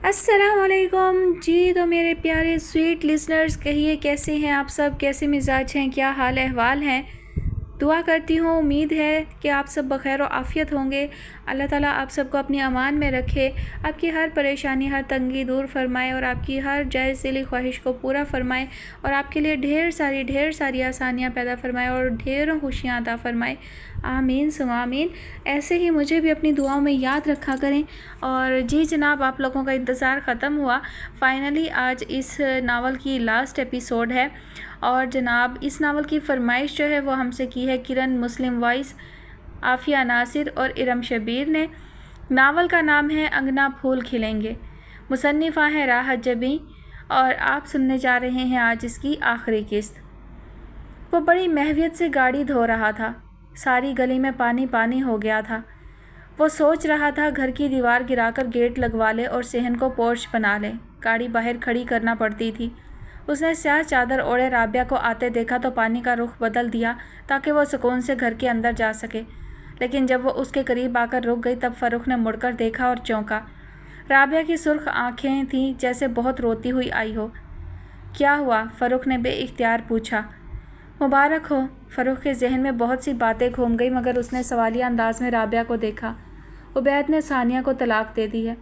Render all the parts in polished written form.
अस्सलाम वालेकुम जी। तो मेरे प्यारे स्वीट लिसनर्स, कहिए कैसे हैं आप सब, कैसे मिजाज हैं, क्या हाल अहवाल हैं। दुआ करती हूँ, उम्मीद है कि आप सब बखैर और आफ़ियत होंगे। अल्लाह ताला आप सबको अपनी अमान में रखे, आपकी हर परेशानी, हर तंगी दूर फरमाए और आपकी हर जायज़ दिली ख्वाहिश को पूरा फरमाए और आपके लिए ढेर सारी आसानियाँ पैदा फरमाए और ढेरों खुशियाँ अता फरमाए। आमीन सुम आमीन। ऐसे ही मुझे भी अपनी दुआओं में याद रखा करें। और जी जनाब, आप लोगों का इंतज़ार ख़त्म हुआ। फ़ाइनली आज इस नावल की लास्ट एपिसोड है और जनाब इस नावल की फरमाइश जो है वो हमसे की है किरण मुस्लिम वॉइस, आफ़िया नासिर और इरम शबीर ने। नावल का नाम है अंगना फूल खिलेंगे। मुसन्निफ़ा है राहत जबी और आप सुनने जा रहे हैं आज इसकी आखिरी किस्त। वो बड़ी महवियत से गाड़ी धो रहा था। सारी गली में पानी पानी हो गया था। वो सोच रहा था घर की दीवार गिराकर गेट लगवा ले और सेहन को पोर्च बना ले। गाड़ी बाहर खड़ी करना पड़ती थी। उसने स्याह चादर ओढ़े राबिया को आते देखा तो पानी का रुख बदल दिया ताकि वो सुकून से घर के अंदर जा सके। लेकिन जब वो उसके करीब आकर रुक गई तब फ़ारूक ने मुड़कर देखा और चौंका। राबिया की सुर्ख आंखें थीं जैसे बहुत रोती हुई आई हो। क्या हुआ? फ़ारूक ने बेइख्तियार पूछा। मुबारक हो। फ़ारूक के जहन में बहुत सी बातें घूम गई मगर उसने सवालिया अंदाज में राबिया को देखा। उबैद ने सानिया को तलाक दे दी है।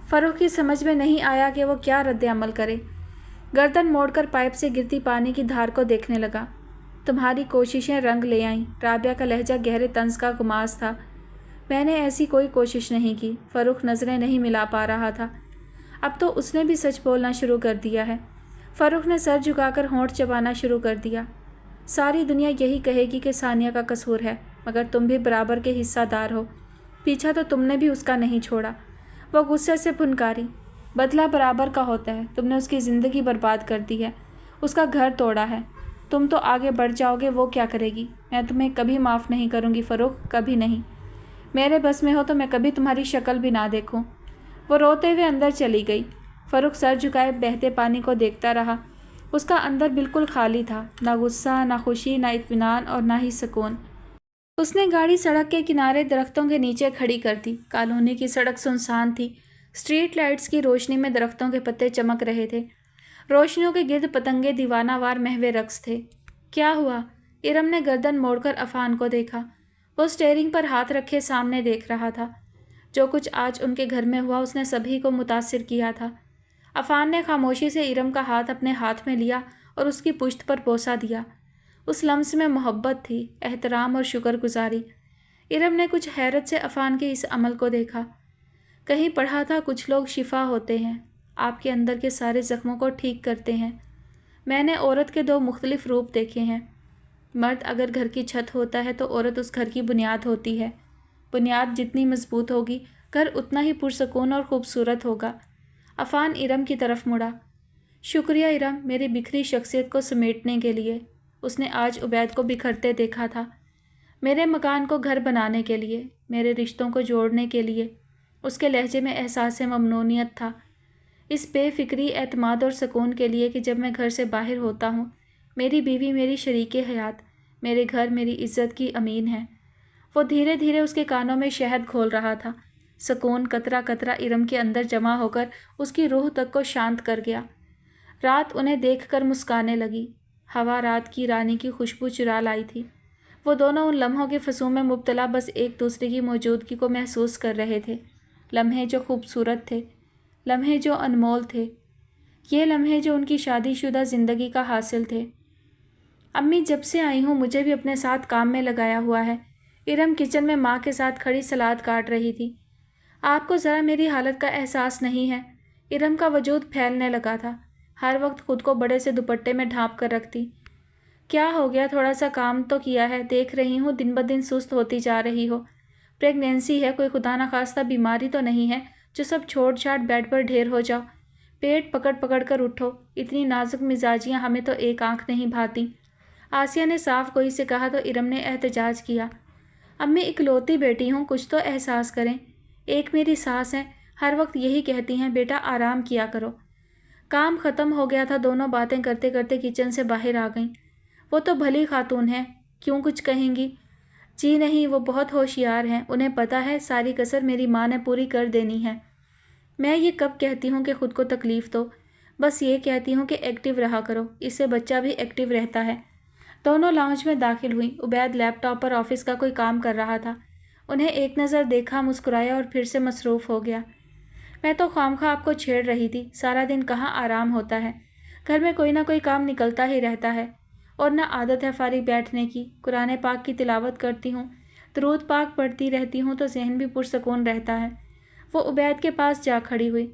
फ़ारूक की समझ में नहीं आया कि वो क्या रद्द अमल करे। गर्दन मोड़कर पाइप से गिरती पानी की धार को देखने लगा। तुम्हारी कोशिशें रंग ले आईं। राबिया का लहजा गहरे तंज का गुमास था। मैंने ऐसी कोई कोशिश नहीं की। फ़ारूक नज़रें नहीं मिला पा रहा था। अब तो उसने भी सच बोलना शुरू कर दिया है। फ़ारूक ने सर झुकाकर होंठ चबाना शुरू कर दिया। सारी दुनिया यही कहेगी कि सानिया का कसूर है मगर तुम भी बराबर के हिस्सादार हो। पीछा तो तुमने भी उसका नहीं छोड़ा। वो गुस्से से फुनकारी। बदला बराबर का होता है। तुमने उसकी ज़िंदगी बर्बाद कर दी है, उसका घर तोड़ा है। तुम तो आगे बढ़ जाओगे, वो क्या करेगी? मैं तुम्हें कभी माफ़ नहीं करूँगी फ़ारूक, कभी नहीं। मेरे बस में हो तो मैं कभी तुम्हारी शक्ल भी ना देखूँ। वो रोते हुए अंदर चली गई। फ़ारूक सर झुकाए बहते पानी को देखता रहा। उसका अंदर बिल्कुल खाली था, ना गुस्सा, ना खुशी, ना इत्मीनान और ना ही सुकून। उसने गाड़ी सड़क के किनारे दरख्तों के नीचे खड़ी कर दी। कॉलोनी की सड़क सुनसान थी। स्ट्रीट लाइट्स की रोशनी में दरख्तों के पत्ते चमक रहे थे। रोशनियों के गिर्द पतंगे दीवानावार महवे रक्स थे। क्या हुआ? इरम ने गर्दन मोड़कर अफान को देखा। वो स्टेयरिंग पर हाथ रखे सामने देख रहा था। जो कुछ आज उनके घर में हुआ उसने सभी को मुतासिर किया था। अफान ने खामोशी से इरम का हाथ अपने हाथ में लिया और उसकी पुश्त पर बोसा दिया। उस लम्स में मोहब्बत थी, एहतराम और शुक्रगुजारी। इरम ने कुछ हैरत से अफान के इस अमल को देखा। कहीं पढ़ा था कुछ लोग शिफा होते हैं, आपके अंदर के सारे ज़ख्मों को ठीक करते हैं। मैंने औरत के दो मुख्तलिफ रूप देखे हैं। मर्द अगर घर की छत होता है तो औरत उस घर की बुनियाद होती है। बुनियाद जितनी मजबूत होगी घर उतना ही पुरसकून और ख़ूबसूरत होगा। अफान इरम की तरफ मुड़ा। शुक्रिया इरम, मेरी बिखरी शख्सियत को समेटने के लिए। उसने आज उबैद को बिखरते देखा था। मेरे मकान को घर बनाने के लिए, मेरे रिश्तों को जोड़ने के लिए। उसके लहजे में एहसास ममनूनियत था, इस बेफिक्री, एतमाद और सुकून के लिए कि जब मैं घर से बाहर होता हूँ मेरी बीवी मेरी शरीके हयात, मेरे घर मेरी इज़्ज़त की अमीन है। वो धीरे धीरे उसके कानों में शहद घोल रहा था। सुकून कतरा कतरा इरम के अंदर जमा होकर उसकी रूह तक को शांत कर गया। रात उन्हें देखकर मुस्काने लगी। हवा रात की रानी की खुशबू चुरा लाई थी। वो दोनों उन लम्हों के फसूं में मुब्तला बस एक दूसरे की मौजूदगी को महसूस कर रहे थे। लम्हे जो खूबसूरत थे, लम्हे जो अनमोल थे, ये लम्हे जो उनकी शादीशुदा ज़िंदगी का हासिल थे। अम्मी, जब से आई हूँ मुझे भी अपने साथ काम में लगाया हुआ है। इरम किचन में माँ के साथ खड़ी सलाद काट रही थी। आपको ज़रा मेरी हालत का एहसास नहीं है। इरम का वजूद फैलने लगा था। हर वक्त खुद को बड़े से दुपट्टे में ढाँप कर रखती। क्या हो गया? थोड़ा सा काम तो किया है, देख रही हूँ दिन ब दिन सुस्त होती जा रही हो। प्रेगनेंसी है, कोई खुदा न खास्ता बीमारी तो नहीं है जो सब छोड़ छाड़ बेड पर ढेर हो जाओ। पेट पकड़ पकड़ कर उठो। इतनी नाजुक मिजाजियाँ हमें तो एक आंख नहीं भाती। आसिया ने साफ गोई से कहा तो इरम ने एहतजाज किया। अम्मी, इकलौती बेटी हूँ, कुछ तो एहसास करें। एक मेरी सास हैं, हर वक्त यही कहती हैं बेटा आराम किया करो। काम ख़त्म हो गया था। दोनों बातें करते करते किचन से बाहर आ गईं। वो तो भली खातून है, क्यों कुछ कहेंगी? जी नहीं, वो बहुत होशियार हैं। उन्हें पता है सारी कसर मेरी माँ ने पूरी कर देनी है। मैं یہ کب کہتی ہوں کہ خود کو تکلیف دو، بس یہ کہتی ہوں کہ ایکٹیو رہا کرو، اس سے بچہ بھی ایکٹیو رہتا ہے۔ دونوں لاؤنج میں داخل ہوئیں۔ عبید لیپ ٹاپ پر آفس کا کوئی کام کر رہا تھا۔ انہیں ایک نظر دیکھا، مسکرایا اور پھر سے مصروف ہو گیا۔ میں تو خواہ آپ کو چھیڑ رہی تھی، سارا دن کہاں آرام ہوتا ہے، گھر میں کوئی نہ کوئی کام نکلتا ہی رہتا ہے، اور نہ عادت ہے فارغ بیٹھنے کی۔ قرآن پاک کی تلاوت کرتی ہوں، درود پاک پڑھتی رہتی ہوں تو ذہن بھی پرسکون رہتا ہے۔ وہ عبید کے پاس جا کھڑی ہوئی۔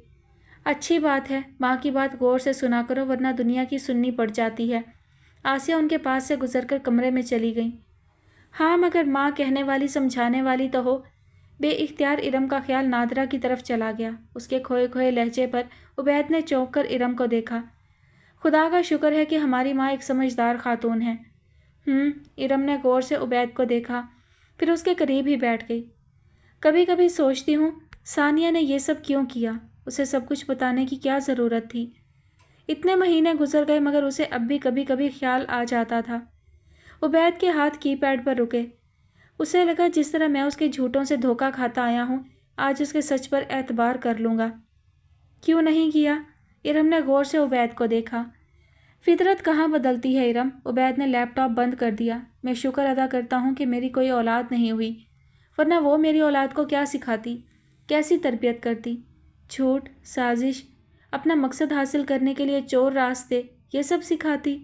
اچھی بات ہے، ماں کی بات غور سے سنا کرو ورنہ دنیا کی سننی پڑ جاتی ہے۔ آسیہ ان کے پاس سے گزر کر کمرے میں چلی گئیں۔ ہاں مگر ماں کہنے والی سمجھانے والی تو ہو۔ بے اختیار ارم کا خیال نادرہ کی طرف چلا گیا۔ اس کے کھوئے کھوئے لہجے پر عبید نے چونک کر ارم کو دیکھا۔ خدا کا شکر ہے کہ ہماری ماں ایک سمجھدار خاتون ہے۔ ارم نے غور سے عبید کو دیکھا، پھر اس کے قریب ہی بیٹھ گئی۔ کبھی کبھی سوچتی ہوں ثانیہ نے یہ سب کیوں کیا، اسے سب کچھ بتانے کی کیا ضرورت تھی۔ اتنے مہینے گزر گئے مگر اسے اب بھی کبھی کبھی خیال آ جاتا تھا۔ عبید کے ہاتھ کی پیڈ پر رکے۔ اسے لگا جس طرح میں اس کے جھوٹوں سے دھوکہ کھاتا آیا ہوں، آج اس کے سچ پر اعتبار کر لوں گا۔ کیوں نہیں کیا؟ ارم نے غور سے عبید کو دیکھا۔ فطرت کہاں بدلتی ہے ارم؟ عبید نے لیپ ٹاپ بند کر دیا۔ میں شکر ادا کرتا ہوں کہ میری کوئی اولاد نہیں ہوئی، ورنہ وہ میری اولاد کو کیا سکھاتی، کیسی تربیت کرتی؟ جھوٹ، سازش، اپنا مقصد حاصل کرنے کے لیے چور راستے، یہ سب سکھاتی۔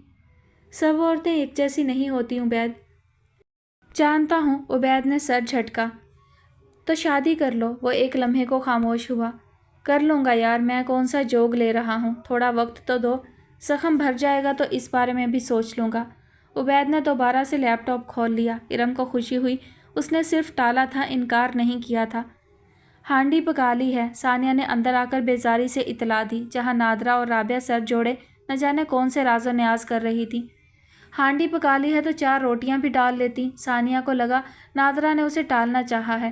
سب عورتیں ایک جیسی نہیں ہوتی عبید۔ جانتا ہوں، عبید نے سر جھٹکا۔ تو شادی کر لو۔ وہ ایک لمحے کو خاموش ہوا۔ کر لوں گا یار، میں کون سا جوگ لے رہا ہوں، تھوڑا وقت تو دو، زخم بھر جائے گا تو اس بارے میں بھی سوچ لوں گا۔ عبید نے دوبارہ سے لیپ ٹاپ کھول لیا۔ ارم کو خوشی ہوئی، اس نے صرف ٹالا تھا، انکار نہیں کیا تھا۔ ہانڈی پکا لی ہے، ثانیہ نے اندر آ کر بیزاری سے اطلاع دی، جہاں نادرہ اور رابعہ سر جوڑے نہ جانے کون سے راز و نیاز کر رہی تھی۔ ہانڈی پکا لی ہے تو 4 روٹیاں بھی ڈال لیتی۔ ثانیہ کو لگا نادرہ نے اسے ٹالنا چاہا ہے۔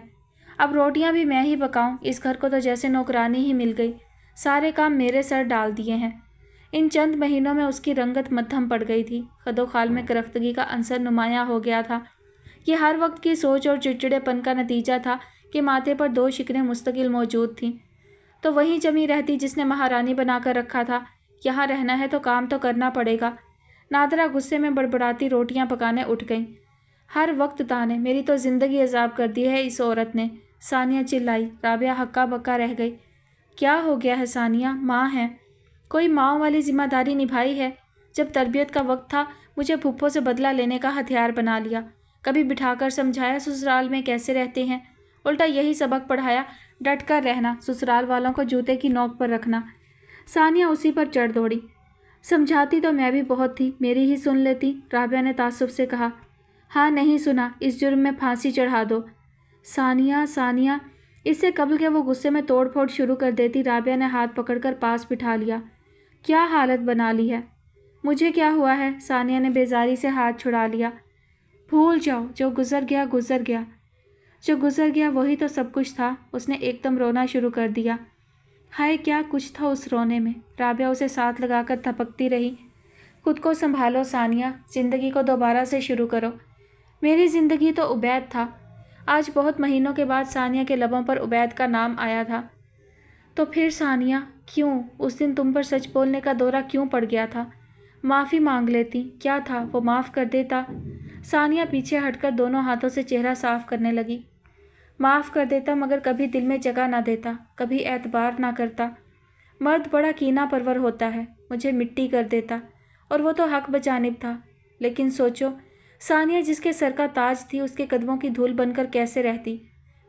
اب روٹیاں بھی میں ہی پکاؤں، اس گھر کو تو جیسے نوکرانی ہی مل گئی، سارے کام میرے سر ڈال دیے ہیں۔ ان چند مہینوں میں اس کی رنگت مدھم پڑ گئی تھی، خد و خال میں کرختگی کا عنصر نمایاں ہو گیا تھا۔ یہ ہر وقت کی سوچ اور چڑچڑے پن کا نتیجہ تھا کہ ماتھے پر 2 شکنیں مستقل موجود تھیں۔ تو وہیں جمی رہتی جس نے مہارانی بنا کر رکھا تھا، یہاں رہنا ہے تو کام تو کرنا پڑے گا۔ نادرہ غصے میں بڑبڑاتی روٹیاں پکانے اٹھ گئیں۔ ہر وقت تانے، میری تو زندگی عذاب کر دی ہے اس عورت نے، ثانیہ چلائی۔ رابعہ ہکا بکا رہ گئی۔ کیا ہو گیا ہے ثانیہ؟ ماں ہے، کوئی ماں والی ذمہ داری نبھائی ہے؟ جب تربیت کا وقت تھا مجھے پھپھو سے بدلہ لینے کا ہتھیار بنا لیا، کبھی بٹھا کر سمجھایا سسرال میں کیسے رہتے ہیں، الٹا یہی سبق پڑھایا، ڈٹ کر رہنا، سسرال والوں کو جوتے کی نوک پر رکھنا۔ ثانیہ اسی پر چڑھ دوڑی۔ سمجھاتی تو میں بھی بہت تھی، میری ہی سن لیتی، رابعہ نے تعصب سے کہا۔ ہاں نہیں سنا، اس جرم میں پھانسی چڑھا دو۔ ثانیہ، اس سے قبل کہ وہ غصے میں توڑ پھوڑ شروع کر دیتی، رابعہ نے ہاتھ پکڑ کر پاس بٹھا لیا۔ کیا حالت بنا لی ہے؟ مجھے کیا ہوا ہے؟ ثانیہ نے بیزاری سے ہاتھ چھڑا لیا۔ بھول جاؤ، جو گزر گیا گزر گیا، جو گزر گیا وہی تو سب کچھ تھا۔ اس نے ایک دم رونا شروع کر دیا۔ ہائے کیا کچھ تھا اس رونے میں؟ رابعہ اسے ساتھ لگا کر تھپکتی رہی۔ خود کو سنبھالو ثانیہ، زندگی کو دوبارہ سے شروع کرو۔ میری زندگی تو عبید تھا۔ آج بہت مہینوں کے بعد ثانیہ کے لبوں پر عبید کا نام آیا تھا۔ تو پھر ثانیہ، کیوں اس دن تم پر سچ بولنے کا دورہ کیوں پڑ گیا تھا؟ معافی مانگ لیتی، کیا تھا وہ معاف کر دیتا؟ ثانیہ پیچھے ہٹ کر دونوں ہاتھوں سے چہرہ صاف کرنے لگی۔ معاف کر دیتا مگر کبھی دل میں جگہ نہ دیتا، کبھی اعتبار نہ کرتا۔ مرد بڑا کینہ پرور ہوتا ہے، مجھے مٹی کر دیتا، اور وہ تو حق بجانب تھا۔ لیکن سوچو، ثانیہ جس کے سر کا تاج تھی اس کے قدموں کی دھول بن کر کیسے رہتی؟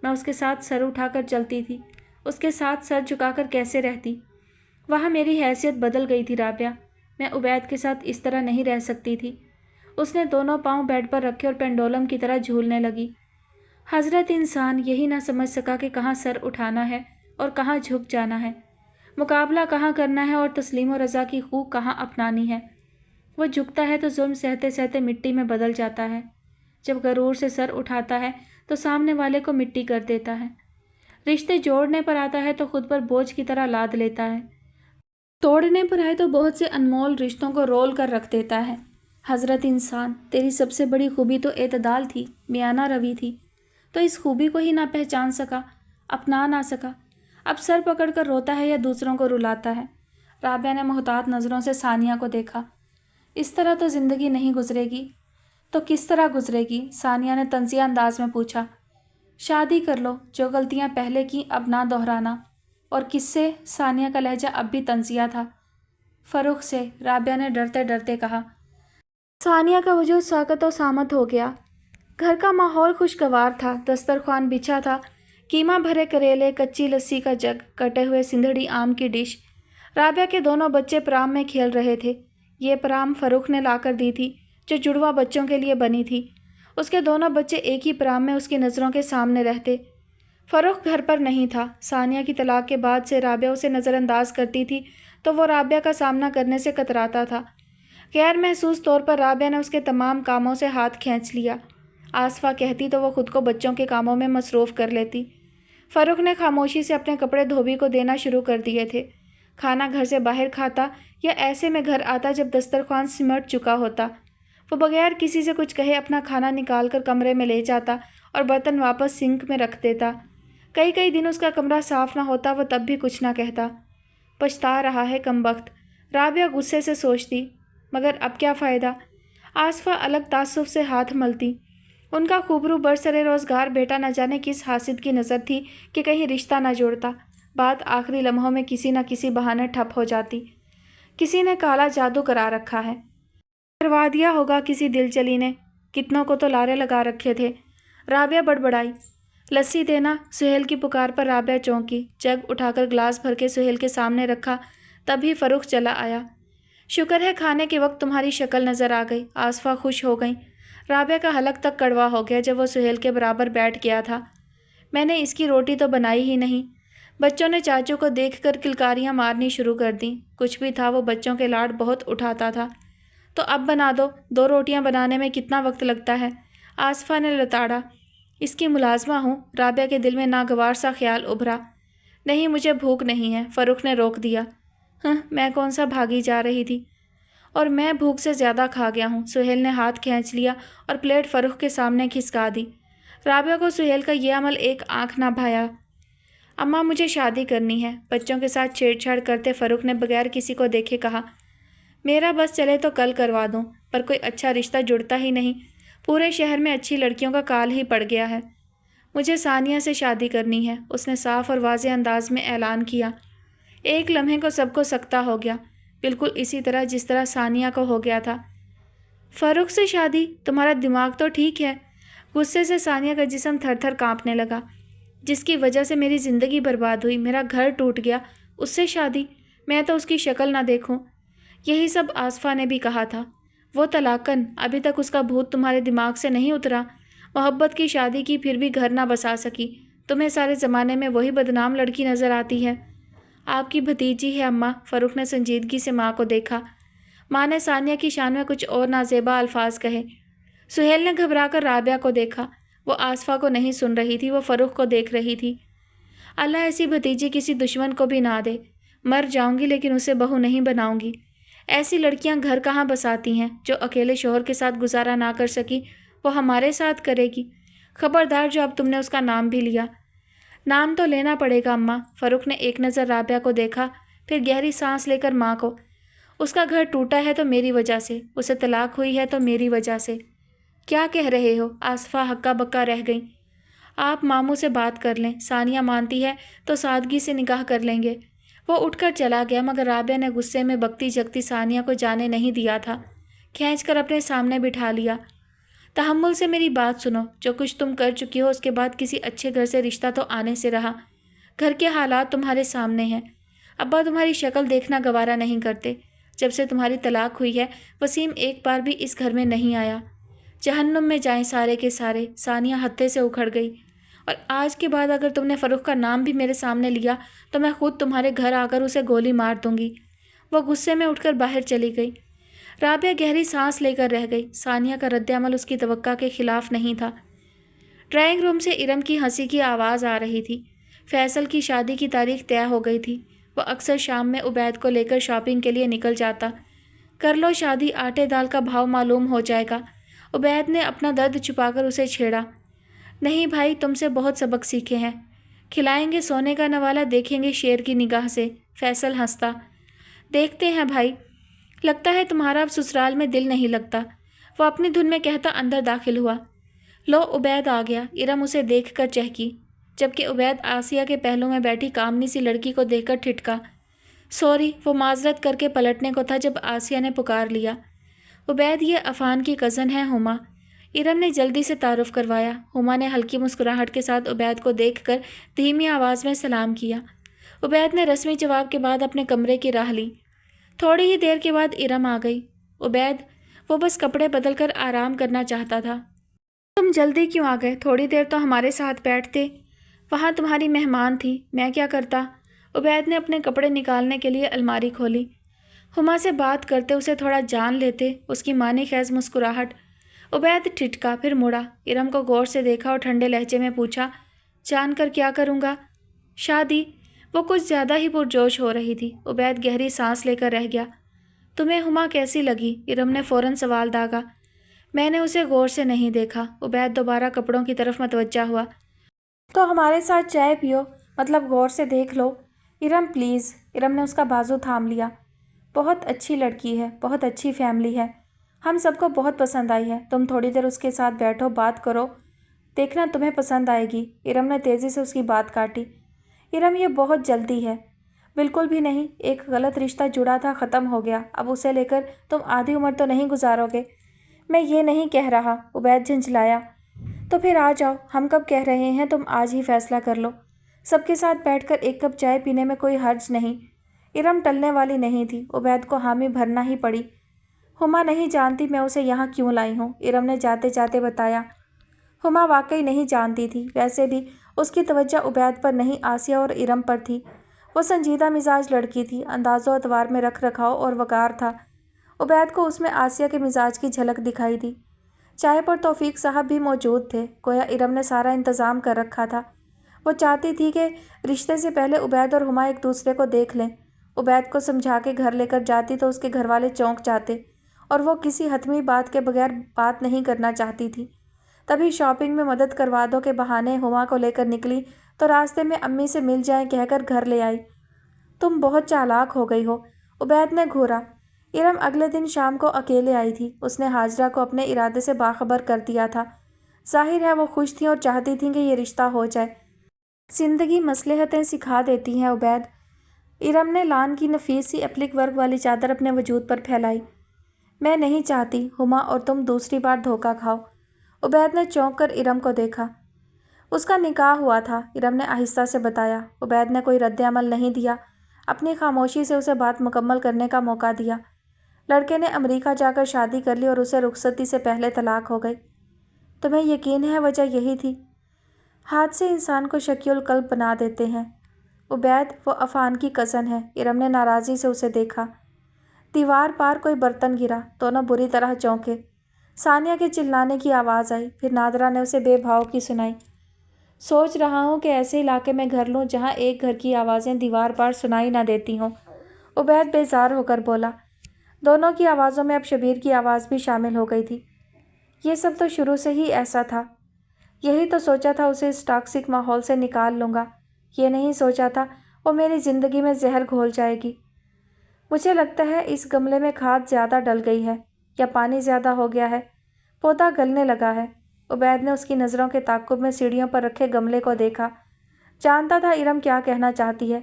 میں اس کے ساتھ سر اٹھا کر چلتی تھی، اس کے ساتھ سر جھکا کر کیسے رہتی؟ وہاں میری حیثیت بدل گئی تھی رابعہ، میں عبید کے ساتھ اس طرح نہیں رہ سکتی تھی۔ اس نے دونوں پاؤں بیڈ پر رکھے اور پینڈولم کی طرح جھولنے لگی۔ حضرت انسان یہی نہ سمجھ سکا کہ کہاں سر اٹھانا ہے اور کہاں جھک جانا ہے، مقابلہ کہاں کرنا ہے اور تسلیم و رضا کی خو کہاں اپنانی ہے۔ وہ جھکتا ہے تو ظلم سہتے سہتے مٹی میں بدل جاتا ہے، جب غرور سے سر اٹھاتا ہے تو سامنے والے کو مٹی کر دیتا ہے، رشتے جوڑنے پر آتا ہے تو خود پر بوجھ کی طرح لاد لیتا ہے، توڑنے پر آئے تو بہت سے انمول رشتوں کو رول کر رکھ دیتا ہے۔ حضرت انسان، تیری سب سے بڑی خوبی تو اعتدال تھی، میانہ روی تھی، تو اس خوبی کو ہی نہ پہچان سکا، اپنا نہ سکا۔ अब सर पकड़ कर रोता है या दूसरों को रुलाता है। राबिया ने मोहतात नज़रों से सानिया को देखा। इस तरह तो ज़िंदगी नहीं गुजरेगी। तो किस तरह गुजरेगी? सानिया ने तंजिया अंदाज में पूछा। शादी कर लो, जो गलतियां पहले की अब ना दोहराना। और किससे? सानिया का लहजा अब भी तंजिया था। फरुख से, राबिया ने डरते डरते कहा। सानिया का वजूद साकत और सामत हो गया। घर का माहौल खुशगवार था। दस्तरखान बिछा था। कीमा भरे करेले, कच्ची लस्सी का जग, कटे हुए सिंधड़ी आम की डिश। राबिया के दोनों बच्चे पराम में खेल रहे थे। ये पराम फरुख ने लाकर दी थी, जो जुड़वा बच्चों के लिए बनी थी। उसके दोनों बच्चे एक ही पराम में उसकी नज़रों के सामने रहते। फरुख घर पर नहीं था। सानिया की तलाक के बाद से राबिया उसे नज़रअंदाज करती थी तो वो राबिया का सामना करने से कतराता था। गैर महसूस तौर पर राबिया ने उसके तमाम कामों से हाथ खींच लिया। आसफा कहती तो वो खुद को बच्चों के कामों में मसरूफ़ कर लेती। फरुख ने खामोशी से अपने कपड़े धोबी को देना शुरू कर दिए थे। खाना घर से बाहर खाता या ऐसे में घर आता जब दस्तरखान सिमट चुका होता। वो बगैर किसी से कुछ कहे अपना खाना निकाल कर कमरे में ले जाता और बर्तन वापस सिंक में रख देता। कई कई दिन उसका कमरा साफ़ ना होता, वो तब भी कुछ ना कहता। पछता रहा है कमबख्त, राबिया गुस्से से सोचती। मगर अब क्या फ़ायदा? आसफा अलग तासुब से हाथ मलती। उनका खूबरू बरसरे रोज़गार बेटा न जाने किस हासिद की नज़र थी कि कहीं रिश्ता न जोड़ता। बात आखिरी लम्हों में किसी न किसी बहाने ठप हो जाती। किसी ने काला जादू करा रखा है, करवा दिया होगा किसी दिलचली ने। कितनों को तो लारे लगा रखे थे। राबिया बड़बड़ाई। लस्सी देना। सुहेल की पुकार पर राबिया चौंकी। जग उठाकर गिलास भर के सुहेल के सामने रखा, तभी फरुख चला आया। शुक्र है खाने के वक्त तुम्हारी शक्ल नज़र आ गई। आसफा खुश हो गई। राबिया का हलक तक कड़वा हो गया जब वो सुहेल के बराबर बैठ गया था। मैंने इसकी रोटी तो बनाई ही नहीं। बच्चों ने चाचू को देखकर किलकारियाँ मारनी शुरू कर दी। कुछ भी था, वो बच्चों के लाड बहुत उठाता था। तो अब बना दो। 2 रोटियां बनाने में कितना वक्त लगता है? आसफा ने लताड़ा। इसकी मुलाजमा हूँ। राबिया के दिल में नागवार सा ख्याल उभरा। नहीं, मुझे भूख नहीं है, फरुख ने रोक दिया। मैं कौन सा भागी जा रही थी, और मैं भूख से ज़्यादा खा गया हूँ। सुहेल ने हाथ खींच लिया और प्लेट फरुख के सामने खिसका दी। राबिया को सुहेल का यह अमल एक आंख ना भाया। अम्मा, मुझे शादी करनी है, बच्चों के साथ छेड़छाड़ करते फरुख ने बगैर किसी को देखे कहा। मेरा बस चले तो कल करवा दूँ, पर कोई अच्छा रिश्ता जुड़ता ही नहीं। पूरे शहर में अच्छी लड़कियों का काल ही पड़ गया है। मुझे सानिया से शादी करनी है, उसने साफ और वाज़ेह अंदाज में ऐलान किया। एक लम्हे को सबको सकता हो गया, बिल्कुल इसी तरह जिस तरह सानिया को हो गया था। फरुख से शादी? तुम्हारा दिमाग तो ठीक है। गुस्से से सानिया का जिस्म थर थर काँपने लगा। जिसकी वजह से मेरी ज़िंदगी बर्बाद हुई, मेरा घर टूट गया, उससे शादी? मैं तो उसकी शक्ल ना देखूं। यही सब आसफा ने भी कहा था। वो तलाकन, अभी तक उसका भूत तुम्हारे दिमाग से नहीं उतरा। मोहब्बत की शादी की, फिर भी घर ना बसा सकी। तुम्हें सारे ज़माने में वही बदनाम लड़की नज़र आती है। आपकी भतीजी है अम्मा, फरुख ने संजीदगी से माँ को देखा। माँ ने सानिया की शान में कुछ और नाजेबा अल्फाज कहे। सुहेल ने घबराकर राबिया को देखा। वो आसफा को नहीं सुन रही थी, वो फरुख को देख रही थी। अल्लाह ऐसी भतीजी किसी दुश्मन को भी ना दे। मर जाऊंगी लेकिन उसे बहू नहीं बनाऊंगी। ऐसी लड़कियां घर कहाँ बसाती हैं? जो अकेले शोहर के साथ गुजारा ना कर सकी, वो हमारे साथ करेगी। खबरदार जो अब तुमने उसका नाम भी लिया। नाम तो लेना पड़ेगा अम्मा। फरुख ने एक नज़र राबिया को देखा, फिर गहरी सांस लेकर माँ को। उसका घर टूटा है तो मेरी वजह से, उसे तलाक हुई है तो मेरी वजह से। क्या कह रहे हो? आसफा हक्का बक्का रह गई। आप मामू से बात कर लें, सानिया मानती है तो सादगी से निकाह कर लेंगे। वो उठकर चला गया, मगर राबिया ने गुस्से में बकती जगती सानिया को जाने नहीं दिया था। खींचकर अपने सामने बिठा लिया। तहम्मुल से मेरी बात सुनो। जो कुछ तुम कर चुकी हो उसके बाद किसी अच्छे घर से रिश्ता तो आने से रहा। घर के हालात तुम्हारे सामने हैं। अब्बा तुम्हारी शक्ल देखना गवारा नहीं करते। जब से तुम्हारी तलाक हुई है, वसीम एक बार भी इस घर में नहीं आया। जहन्नुम में जाएं सारे के सारे। सानिया हत्थे से उखड़ गई। और आज के बाद अगर तुमने फरुख का नाम भी मेरे सामने लिया तो मैं खुद तुम्हारे घर आकर उसे गोली मार दूंगी। वो गुस्से में उठकर बाहर चली गई। राबिया गहरी सांस लेकर रह गई। सानिया का रद्द-ए-अमल उसकी तवक्का के खिलाफ नहीं था। ड्राइंग रूम से इरम की हंसी की आवाज़ आ रही थी। फैसल की शादी की तारीख तय हो गई थी। वह अक्सर शाम में उबैद को लेकर शॉपिंग के लिए निकल जाता। कर लो शादी, आटे दाल का भाव मालूम हो जाएगा। उबैद ने अपना दर्द छुपाकर उसे छेड़ा। नहीं भाई, तुमसे बहुत सबक सीखे हैं। کھلائیں گے سونے کا نوالا، دیکھیں گے شیر کی نگاہ سے۔ فیصل ہنستا۔ دیکھتے ہیں بھائی، لگتا ہے تمہارا اب سسرال میں دل نہیں لگتا، وہ اپنی دھن میں کہتا اندر داخل ہوا۔ لو عبید آ گیا۔ ارم اسے دیکھ کر چہکی، جبکہ عبید آسیہ کے پہلو میں بیٹھی کامنی سی لڑکی کو دیکھ کر ٹھٹکا۔ سوری، وہ معذرت کر کے پلٹنے کو تھا جب آسیہ نے پکار لیا۔ عبید، یہ عفان کی کزن ہے ہما۔ ارم نے جلدی سے تعارف کروایا۔ ہما نے ہلکی مسکراہٹ کے ساتھ عبید کو دیکھ کر دھیمی آواز میں سلام کیا۔ عبید نے رسمی جواب کے بعد اپنے کمرے کی راہ لی۔ تھوڑی ہی دیر کے بعد ارم آ گئی۔ عبید، وہ بس کپڑے بدل کر آرام کرنا چاہتا تھا۔ تم جلدی کیوں آ گئے؟ تھوڑی دیر تو ہمارے ساتھ بیٹھتے۔ وہاں تمہاری مہمان تھی، میں کیا کرتا؟ عبید نے اپنے کپڑے نکالنے کے لیے الماری کھولی۔ ہما سے بات کرتے، اسے تھوڑا جان لیتے، اس کی معنی خیز مسکراہٹ۔ عبید ٹھٹکا، پھر مڑا، ارم کو غور سے دیکھا اور ٹھنڈے لہجے میں پوچھا، جان کر کیا کروں گا؟ شادی۔ وہ کچھ زیادہ ہی پرجوش ہو رہی تھی۔ عبید گہری سانس لے کر رہ گیا۔ تمہیں ہما کیسی لگی؟ ارم نے فوراً سوال داغا۔ میں نے اسے غور سے نہیں دیکھا۔ عبید دوبارہ کپڑوں کی طرف متوجہ ہوا۔ تو ہمارے ساتھ چائے پیو، مطلب غور سے دیکھ لو۔ ارم پلیز۔ ارم نے اس کا بازو تھام لیا۔ بہت اچھی لڑکی ہے، بہت اچھی فیملی ہے، ہم سب کو بہت پسند آئی ہے۔ تم تھوڑی دیر اس کے ساتھ بیٹھو، بات کرو، دیکھنا تمہیں پسند آئے گی۔ ارم نے تیزی سے اس کی بات کاٹی۔ ارم، یہ بہت جلدی ہے۔ بالکل بھی نہیں، ایک غلط رشتہ جڑا تھا، ختم ہو گیا، اب اسے لے کر تم آدھی عمر تو نہیں گزارو گے۔ میں یہ نہیں کہہ رہا، عبید جھنجھلایا۔ تو پھر آ جاؤ، ہم کب کہہ رہے ہیں، تم آج ہی فیصلہ کر لو۔ سب کے ساتھ بیٹھ کر ایک کپ چائے پینے میں کوئی حرج نہیں۔ ارم ٹلنے والی نہیں تھی، عبید کو حامی بھرنا ہی پڑی۔ ہما نہیں جانتی میں اسے یہاں کیوں لائی ہوں، ارم نے جاتے جاتے بتایا۔ ہما واقعی نہیں جانتی تھی، ویسے بھی اس کی توجہ عبید پر نہیں، آسیہ اور ارم پر تھی۔ وہ سنجیدہ مزاج لڑکی تھی، انداز و اطوار میں رکھ رکھاؤ اور وقار تھا۔ عبید کو اس میں آسیہ کے مزاج کی جھلک دکھائی دی۔ چائے پر توفیق صاحب بھی موجود تھے، گویا ارم نے سارا انتظام کر رکھا تھا۔ وہ چاہتی تھی کہ رشتے سے پہلے عبید اور ہما ایک دوسرے کو دیکھ لیں۔ عبید کو سمجھا کے گھر لے کر جاتی تو اس کے گھر والے چونک جاتے، اور وہ کسی حتمی بات کے بغیر بات نہیں کرنا چاہتی تھی۔ تبھی شاپنگ میں مدد کروا دو کے بہانے ہما کو لے کر نکلی تو راستے میں امی سے مل جائیں کہہ کر گھر لے آئی۔ تم بہت چالاک ہو گئی ہو، عبید نے گھورا۔ ارم اگلے دن شام کو اکیلے آئی تھی۔ اس نے ہاجرہ کو اپنے ارادے سے باخبر کر دیا تھا۔ ظاہر ہے وہ خوش تھیں اور چاہتی تھیں کہ یہ رشتہ ہو جائے۔ زندگی مصلحتیں سکھا دیتی ہیں عبید۔ ارم نے لان کی نفیس سی اپلک ورک والی چادر اپنے وجود پر پھیلائی۔ میں نہیں چاہتی ہما اور تم دوسری بار دھوکہ کھاؤ۔ عبید نے چونک کر ارم کو دیکھا۔ اس کا نکاح ہوا تھا، ارم نے آہستہ سے بتایا۔ عبید نے کوئی رد عمل نہیں دیا، اپنی خاموشی سے اسے بات مکمل کرنے کا موقع دیا۔ لڑکے نے امریکہ جا کر شادی کر لی اور اسے رخصتی سے پہلے طلاق ہو گئی۔ تمہیں یقین ہے وجہ یہی تھی؟ حادثے انسان کو شکی القلب بنا دیتے ہیں۔ عبید، وہ عفان کی کزن ہے۔ ارم نے ناراضی سے اسے دیکھا۔ دیوار پار کوئی برتن گرا، دونوں بری طرح چونکے۔ ثانیہ کے چلانے کی آواز آئی، پھر نادرہ نے اسے بے بھاؤ کی سنائی۔ سوچ رہا ہوں کہ ایسے علاقے میں گھر لوں جہاں ایک گھر کی آوازیں دیوار پار سنائی نہ دیتی ہوں، عبید بیزار ہو کر بولا۔ دونوں کی آوازوں میں اب شبیر کی آواز بھی شامل ہو گئی تھی۔ یہ سب تو شروع سے ہی ایسا تھا، یہی تو سوچا تھا اسے اس ٹاکسک ماحول سے نکال لوں گا، یہ نہیں سوچا تھا وہ میری زندگی میں زہر گھول جائے گی۔ مجھے لگتا ہے اس گملے میں کھاد زیادہ ڈل گئی ہے، یا پانی زیادہ ہو گیا ہے، پودا گلنے لگا ہے۔ عبید نے اس کی نظروں کے تعاقب میں سیڑھیوں پر رکھے گملے کو دیکھا۔ جانتا تھا ارم کیا کہنا چاہتی ہے۔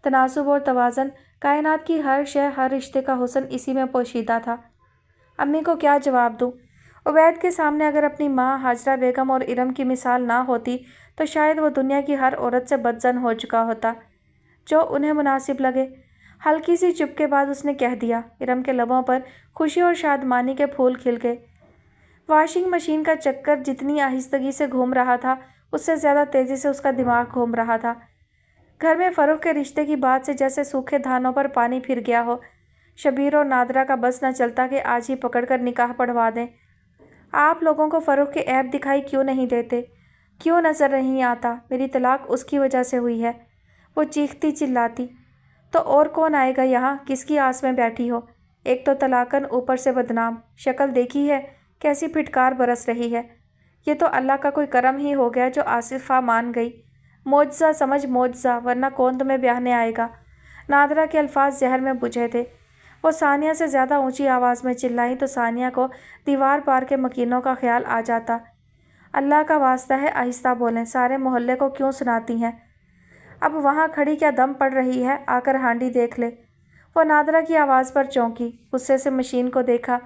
تناسب اور توازن، کائنات کی ہر شے، ہر رشتے کا حسن اسی میں پوشیدہ تھا۔ امی کو کیا جواب دوں؟ عبید کے سامنے اگر اپنی ماں ہاجرہ بیگم اور ارم کی مثال نہ ہوتی تو شاید وہ دنیا کی ہر عورت سے بدظن ہو چکا ہوتا۔ جو انہیں مناسب لگے۔ ہلکی سی چپ کے بعد اس نے کہہ دیا۔ ارم کے لبوں پر خوشی اور شادمانی کے پھول کھل گئے۔ واشنگ مشین کا چکر جتنی آہستگی سے گھوم رہا تھا، اس سے زیادہ تیزی سے اس کا دماغ گھوم رہا تھا۔ گھر میں فروخت کے رشتے کی بات سے جیسے سوکھے دھانوں پر پانی پھر گیا ہو۔ شبیر اور نادرہ کا بس نہ چلتا کہ آج ہی پکڑ کر نکاح پڑھوا دیں۔ آپ لوگوں کو فروخت کے عیب دکھائی کیوں نہیں دیتے؟ کیوں نظر نہیں آتا؟ میری طلاق اس کی وجہ سے ہوئی ہے، وہ چیختی چلاتی۔ تو اور کون آئے گا یہاں؟ کس کی آس میں بیٹھی ہو؟ ایک تو طلاقن، اوپر سے بدنام، شکل دیکھی ہے کیسی پھٹکار برس رہی ہے۔ یہ تو اللہ کا کوئی کرم ہی ہو گیا جو آصفہ مان گئی۔ मुआवजा समझ मुआवजा, वरना कौन तुम्हें ब्याहने आएगा। नादरा के अल्फाज जहर में बुझे थे। वो सानिया से ज़्यादा ऊंची आवाज़ में चिल्लाई तो सानिया को दीवार पार के मकीनों का ख्याल आ जाता। अल्लाह का वास्ता है आहिस्ता बोलें, सारे मोहल्ले को क्यों सुनाती हैं। अब वहाँ खड़ी क्या दम पड़ रही है, आकर हांडी देख ले। वो नादरा की आवाज़ पर चौंकी, गुस्से से मशीन को देखा।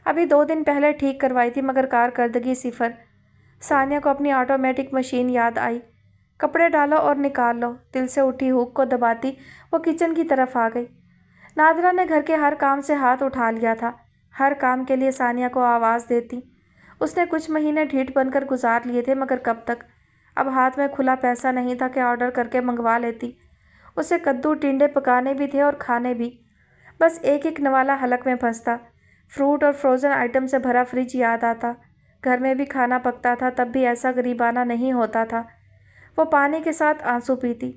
अभी 2 दिन पहले ठीक करवाई थी मगर कारकर्दगी सिफर। सानिया को अपनी ऑटोमेटिक मशीन याद आई। कपड़े डालो और निकाल लो, दिल से उठी हुक को दबाती वो किचन की तरफ आ गई। नादरा ने घर के हर काम से हाथ उठा लिया था। हर काम के लिए सानिया को आवाज़ देती। उसने कुछ महीने ढीठ बनकर गुजार लिए थे मगर कब तक। अब हाथ में खुला पैसा नहीं था कि ऑर्डर करके मंगवा लेती। उसे कद्दू टिंडे पकाने भी थे और खाने भी। बस एक एक नवाला हलक में फंसता। फ्रूट और फ्रोज़न आइटम से भरा फ्रिज याद आता। घर में भी खाना पकता था तब भी ऐसा गरीबाना नहीं होता था। वो पानी के साथ आंसू पीती।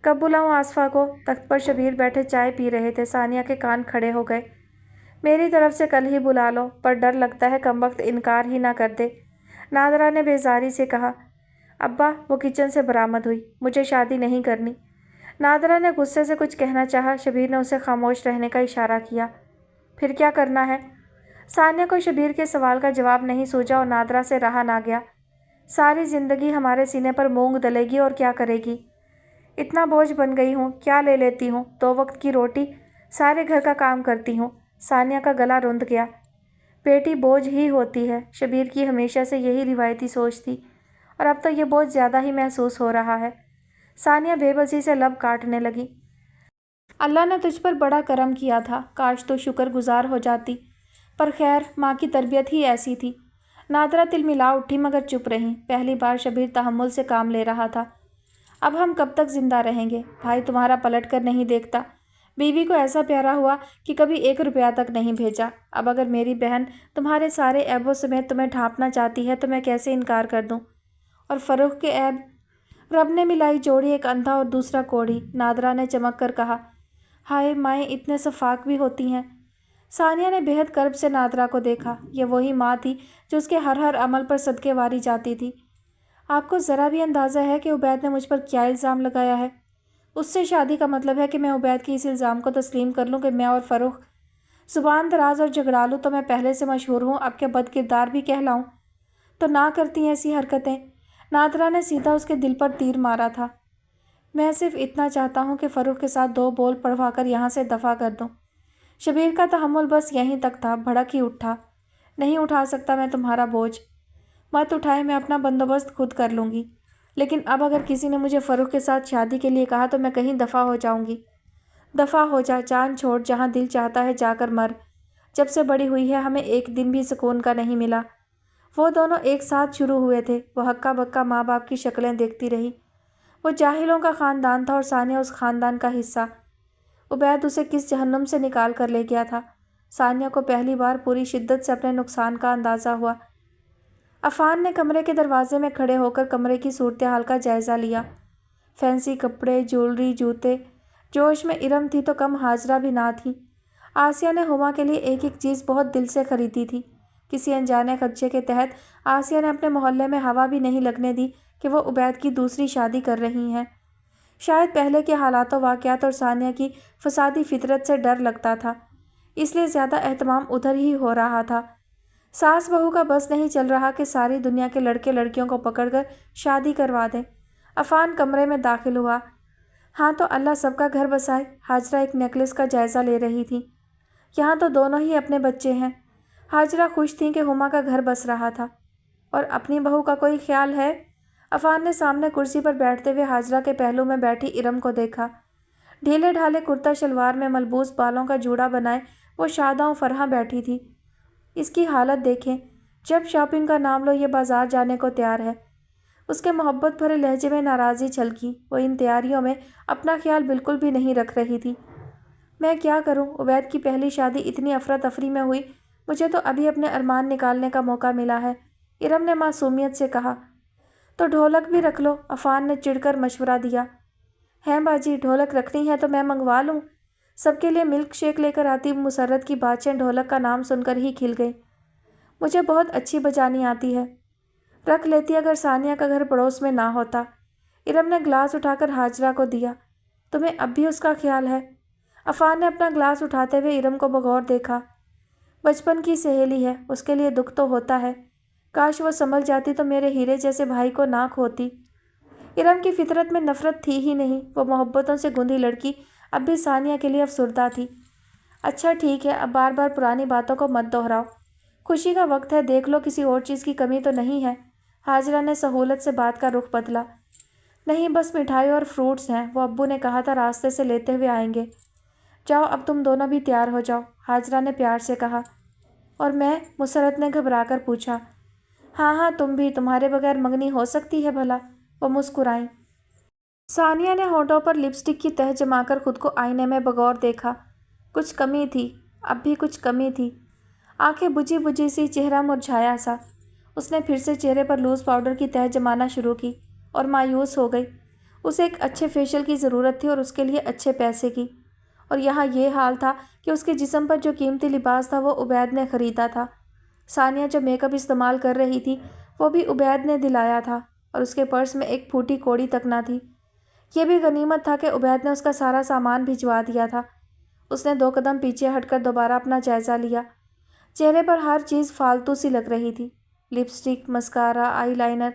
कब बुलाऊं आसफ़ा को। तख्त पर शबीर बैठे चाय पी रहे थे। सानिया के कान खड़े हो गए। मेरी तरफ से कल ही बुला लो, पर डर लगता है कमबख्त इनकार ही ना कर दे। नादरा ने बेजारी से कहा। अब्बा, वो किचन से बरामद हुई, मुझे शादी नहीं करनी। नादरा ने गुस्से से कुछ कहना चाहा। शबीर ने उसे खामोश रहने का इशारा किया। फिर क्या करना है। सानिया को शबीर के सवाल का जवाब नहीं सूझा और नादरा से रहा ना गया। सारी ज़िंदगी हमारे सीने पर मूंग दलेगी और क्या करेगी। इतना बोझ बन गई हूँ, क्या ले लेती हूँ, 2 वक्त की रोटी, सारे घर का काम करती हूँ। सानिया का गला रुंध गया। बेटी बोझ ही होती है, शबीर की हमेशा से यही रिवायती सोच थी और अब तो ये बोझ ज़्यादा ही महसूस हो रहा है। सानिया बेबसी से लब काटने लगी। अल्लाह ने तुझ पर बड़ा करम किया था, काश तो शुक्रगुजार हो जाती, पर खैर माँ की तरबियत ही ऐसी थी। नादरा तिलमिला उठी मगर चुप रही। पहली बार शबीर तहम्मुल से काम ले रहा था। अब हम कब तक जिंदा रहेंगे। भाई तुम्हारा पलट कर नहीं देखता। बीवी को ऐसा प्यारा हुआ कि कभी 1 रुपया तक नहीं भेजा। अब अगर मेरी बहन तुम्हारे सारे ऐबों समेत तुम्हें ढांपना चाहती है तो मैं कैसे इनकार कर दूं। और फ़रूख के ऐब। रब ने मिलाई जोड़ी, एक अंधा और दूसरा कोढ़ी। नादरा ने चमक कर कहा। हाय माएँ इतने सफाक भी होती हैं। सानिया ने बेहद कर्ब से नादरा को देखा। यह वही माँ थी जो उसके हर अमल पर सदके वारी जाती थी। आपको ज़रा भी अंदाज़ा है कि उबैद ने मुझ पर क्या इल्ज़ाम लगाया है। उससे शादी का मतलब है कि मैं उबैद के इस इल्ज़ाम को तस्लीम कर लूँ कि मैं और फ़रूख ज़ुबान दराज और झगड़ालू तो मैं पहले से मशहूर हूँ, अब क्या बदकिरदार भी कहलाऊँ। तो ना करती हैं ऐसी हरकतें। नादरा ने सीधा उसके दिल पर तीर मारा था। मैं सिर्फ इतना चाहता हूँ कि फ़रूख के साथ 2 बोल पढ़वा कर यहाँ से दफ़ा कर दूँ। शबीर का तहम्मुल बस यहीं तक था। भड़क ही उठा। नहीं उठा सकता मैं तुम्हारा बोझ। मत उठाए, मैं अपना बंदोबस्त खुद कर लूँगी। लेकिन अब अगर किसी ने मुझे फ़रूख के साथ शादी के लिए कहा तो मैं कहीं दफ़ा हो जाऊँगी। दफ़ा हो जा, जान छोड़, जहाँ दिल चाहता है जाकर मर। जब से बड़ी हुई है हमें एक दिन भी सुकून का नहीं मिला। वो दोनों एक साथ शुरू हुए थे। वो हक्का बक्का माँ बाप की शक्लें देखती रही। वो जाहिलों का ख़ानदान था और सानिया उस ख़ानदान का हिस्सा। उबैद उसे किस जहन्नुम से निकाल कर ले गया था। सानिया को पहली बार पूरी शिद्दत से अपने नुकसान का अंदाज़ा हुआ। अफ़ान ने कमरे के दरवाजे में खड़े होकर कमरे की सूरत हाल का जायज़ा लिया। फैंसी कपड़े, ज्वेलरी, जूते। जोश में इरम थी तो कम हाजरा भी ना थी। आसिया ने हुमा के लिए एक एक चीज़ बहुत दिल से ख़रीदी थी। किसी अनजाने खर्चे के तहत आसिया ने अपने मोहल्ले में हवा भी नहीं लगने दी कि वो उबैद की दूसरी शादी कर रही हैं। शायद पहले के हालातों वाक़यात और सानिया की फसादी फितरत से डर लगता था, इसलिए ज़्यादा एहतमाम उधर ही हो रहा था। सास बहू का बस नहीं चल रहा कि सारी दुनिया के लड़के लड़कियों को पकड़कर शादी करवा दें। अफ़ान कमरे में दाखिल हुआ। हाँ तो अल्लाह सबका घर बसाए। हाजरा एक नेकलेस का जायज़ा ले रही थी। यहाँ तो दोनों ही अपने बच्चे हैं। हाजरा खुश थी कि हुमा का घर बस रहा था। और अपनी बहू का कोई ख्याल है। अफ़ान ने सामने कुर्सी पर बैठते हुए हाजरा के पहलू में बैठी इरम को देखा। ढीले ढाले कुर्ता शलवार में मलबूस बालों का जूड़ा बनाए वो शादाओं फरहा बैठी थी। इसकी हालत देखें, जब शॉपिंग का नाम लो ये बाज़ार जाने को तैयार है। उसके मोहब्बत भरे लहजे में नाराज़ी छलकी। वो इन तैयारियों में अपना ख्याल बिल्कुल भी नहीं रख रही थी। मैं क्या करूं, उबैद की पहली शादी इतनी अफरा तफरी में हुई, मुझे तो अभी अपने अरमान निकालने का मौका मिला है। इरम ने मासूमियत से कहा। तो ढोलक भी रख लो, अफ़ान ने चिढ़कर मशवरा दिया। हैं बाजी, ढोलक रखनी है तो मैं मंगवा लूँ। सबके लिए मिल्क शेक लेकर आती मुसर्रत की बादशाह ढोलक का नाम सुनकर ही खिल गई। मुझे बहुत अच्छी बजानी आती है। रख लेती अगर सानिया का घर पड़ोस में ना होता। इरम ने ग्लास उठाकर हाजरा को दिया। तुम्हें अब भी उसका ख्याल है? अफान ने अपना ग्लास उठाते हुए इरम को बगौर देखा। बचपन की सहेली है, उसके लिए दुख तो होता है। काश वो संभल जाती तो मेरे हीरे जैसे भाई को ना खोती। इरम की फितरत में नफरत थी ही नहीं। वो मोहब्बतों से गुंधी लड़की अब भी सानिया के लिए अफसुर्दा थी। अच्छा ठीक है, अब बार बार पुरानी बातों को मत दोहराओ। खुशी का वक्त है, देख लो किसी और चीज़ की कमी तो नहीं है। हाजरा ने सहूलत से बात का रुख बदला। नहीं, बस मिठाई और फ्रूट्स हैं, वो अब्बू ने कहा था रास्ते से लेते हुए आएंगे। जाओ अब तुम दोनों भी तैयार हो जाओ, हाजरा ने प्यार से कहा। और मैं? मुसरत ने घबराकर पूछा। हाँ हाँ तुम भी, तुम्हारे बगैर मंगनी हो सकती है भला? वो मुस्कुराई। सानिया ने होठों पर लिपस्टिक की तह जमाकर खुद को आईने में बगौर देखा। कुछ कमी थी, अब भी कुछ कमी थी। आंखें बुझी बुझी सी, चेहरा मुरझाया सा। उसने फिर से चेहरे पर लूज़ पाउडर की तह जमाना शुरू की और मायूस हो गई। उसे एक अच्छे फेशियल की ज़रूरत थी और उसके लिए अच्छे पैसे की। और यहाँ ये हाल था कि उसके जिस्म पर जो कीमती लिबास था वो उबैद ने ख़रीदा था। सानिया जो मेकअप इस्तेमाल कर रही थी वो भी उबैद ने दिलाया था और उसके पर्स में एक फूटी कौड़ी तक ना थी। ये भी गनीमत था कि उबैद ने उसका सारा सामान भिजवा दिया था। उसने 2 कदम पीछे हटकर दोबारा अपना जायज़ा लिया। चेहरे पर हर चीज़ फालतू सी लग रही थी। Lipstick, mascara, eyeliner.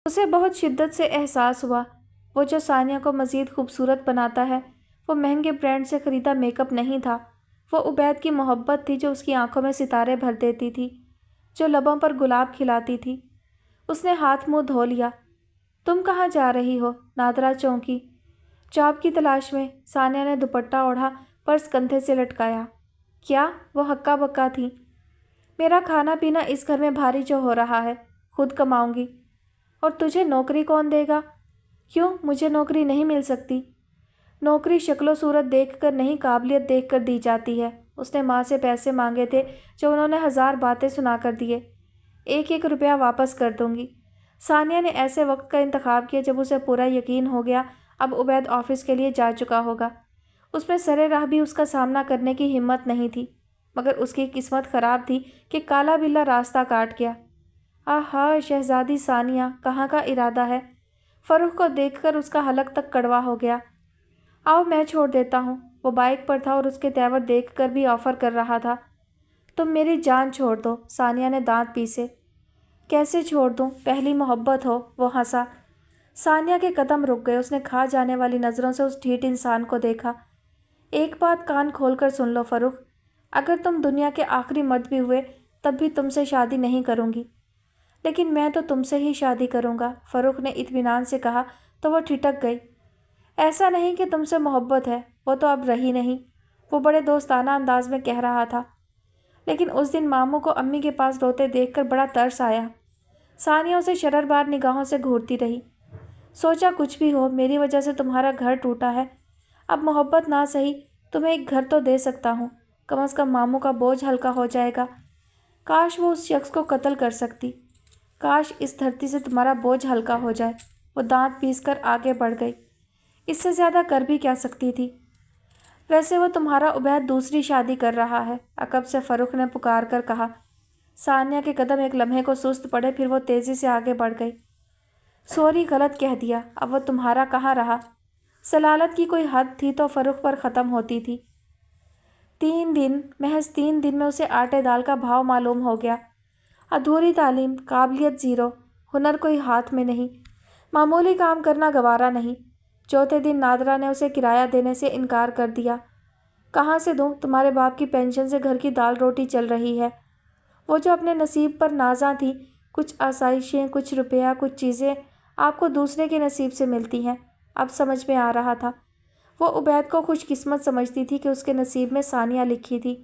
उसे बहुत शिद्दत से एहसास हुआ वो जो सानिया को मज़ीद खूबसूरत बनाता है वो महंगे ब्रांड से ख़रीदा मेकअप नहीं था। वो उबैद की मोहब्बत थी जो उसकी आंखों में सितारे भर देती थी, जो लबों पर गुलाब खिलाती थी। उसने हाथ मुंह धो लिया। तुम कहाँ जा रही हो? नादरा चौंकी। जॉब की तलाश में। सानिया ने दुपट्टा ओढ़ा, पर्स कंधे से लटकाया। क्या? वो हक्का बक्का थी। मेरा खाना पीना इस घर में भारी जो हो रहा है, खुद कमाऊंगी। और तुझे नौकरी कौन देगा? क्यों, मुझे नौकरी नहीं मिल सकती? नौकरी शक्लो सूरत देखकर नहीं, काबिलियत देखकर दी जाती है। उसने माँ से पैसे मांगे थे जो उन्होंने 1000 बातें सुना कर दिए। 1-1 रुपया वापस कर दूंगी। सानिया ने ऐसे वक्त का इंतखाब किया जब उसे पूरा यकीन हो गया अब उबैद ऑफिस के लिए जा चुका होगा। उसमें सरे राह भी उसका सामना करने की हिम्मत नहीं थी, मगर उसकी किस्मत ख़राब थी कि काला बिल्ला रास्ता काट गया। आहा, शहजादी सानिया, कहाँ का इरादा है? फ़रूख को देखकर उसका हलक तक कड़वा हो गया। आओ मैं छोड़ देता हूँ। वो बाइक पर था और उसके तेवर देखकर भी ऑफ़र कर रहा था। तुम मेरी जान छोड़ दो, सानिया ने दांत पीसे। कैसे छोड़ दूँ? पहली मोहब्बत हो। वो हंसा। सानिया के कदम रुक गए। उसने खा जाने वाली नज़रों से उस ढीठ इंसान को देखा। एक बात कान खोलकर सुन लो फ़रूख, अगर तुम दुनिया के आखिरी मर्द भी हुए तब भी तुमसे शादी नहीं करूँगी। लेकिन मैं तो तुमसे ही शादी करूँगा, फ़रूख ने इत्मीनान से कहा तो वो ठिठक गई। ऐसा नहीं कि तुमसे मोहब्बत है, वो तो अब रही नहीं, वो बड़े दोस्ताना अंदाज में कह रहा था। लेकिन उस दिन मामू को अम्मी के पास रोते देखकर बड़ा तरस आया। सानिया उसे शररबार निगाहों से घूरती रही। सोचा कुछ भी हो, मेरी वजह से तुम्हारा घर टूटा है। अब मोहब्बत ना सही, तुम्हें एक घर तो दे सकता हूँ, कम से कम मामू का बोझ हल्का हो जाएगा। काश वो उस शख्स को कत्ल कर सकती। काश इस धरती से तुम्हारा बोझ हल्का हो जाए। वो दांत पीसकर आगे बढ़ गई। इससे ज़्यादा कर भी क्या सकती थी? वैसे वो तुम्हारा उबैद दूसरी शादी कर रहा है, अकब से फ़रूख ने पुकार कर कहा। सानिया के कदम एक लम्हे को सुस्त पड़े, फिर वो तेज़ी से आगे बढ़ गई। सॉरी, गलत कह दिया, अब वो तुम्हारा कहाँ रहा। सलालत की कोई हद थी तो फ़रूख पर ख़त्म होती थी। 3 दिन, महज 3 दिन में उसे आटे दाल का भाव मालूम हो गया। अधूरी तालीम, काबिलियत ज़ीरो, हुनर कोई हाथ में नहीं, मामूली काम करना गवारा नहीं। चौथे दिन नादरा ने उसे किराया देने से इनकार कर दिया। कहाँ से दूँ? तुम्हारे बाप की पेंशन से घर की दाल रोटी चल रही है। वो जो अपने नसीब पर नाज़ा थी, कुछ आसाइशें, कुछ रुपया, कुछ चीज़ें आपको दूसरे के नसीब से मिलती हैं। अब समझ में आ रहा था। वो उबैद को खुशकिस्मत समझती थी कि उसके नसीब में सानिया लिखी थी।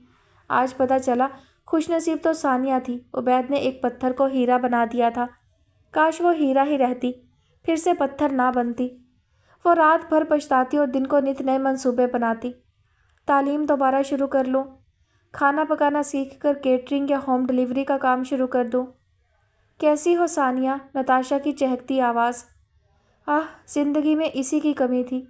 आज पता चला खुशनसीब तो सानिया थी। उबैद ने एक पत्थर को हीरा बना दिया था। काश वो हीरा ही रहती, फिर से पत्थर ना बनती। वो रात भर पछताती और दिन को नित नए मंसूबे बनाती। तालीम दोबारा शुरू कर लूँ, खाना पकाना सीख कर केटरिंग या होम डिलीवरी का काम शुरू कर दूँ। कैसी हो सानिया? नताशा की चहकती आवाज़। आह, जिंदगी में इसी की कमी थी।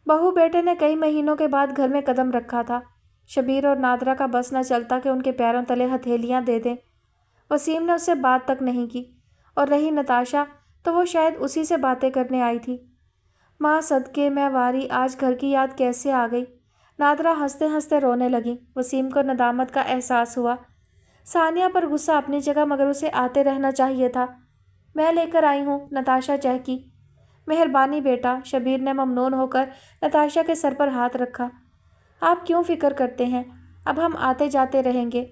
बहू बेटे ने कई महीनों के बाद घर में कदम रखा था। शबीर और नादरा का बस न चलता कि उनके पैरों तले हथेलियाँ दे दें। वसीम ने उससे बात तक नहीं की। और रही नताशा, तो वो शायद उसी से बातें करने आई थी। माँ सदके मैं वारी, आज घर की याद कैसे आ गई। नादरा हंसते हंसते रोने लगी। वसीम को नदामत का एहसास हुआ। सानिया पर गुस्सा अपनी जगह, मगर उसे आते रहना चाहिए था। मैं लेकर आई हूँ, नताशा चहकी। मेहरबानी बेटा, शबीर ने ममनून होकर नताशा के सर पर हाथ रखा। आप क्यों फिक्र करते हैं, अब हम आते जाते रहेंगे।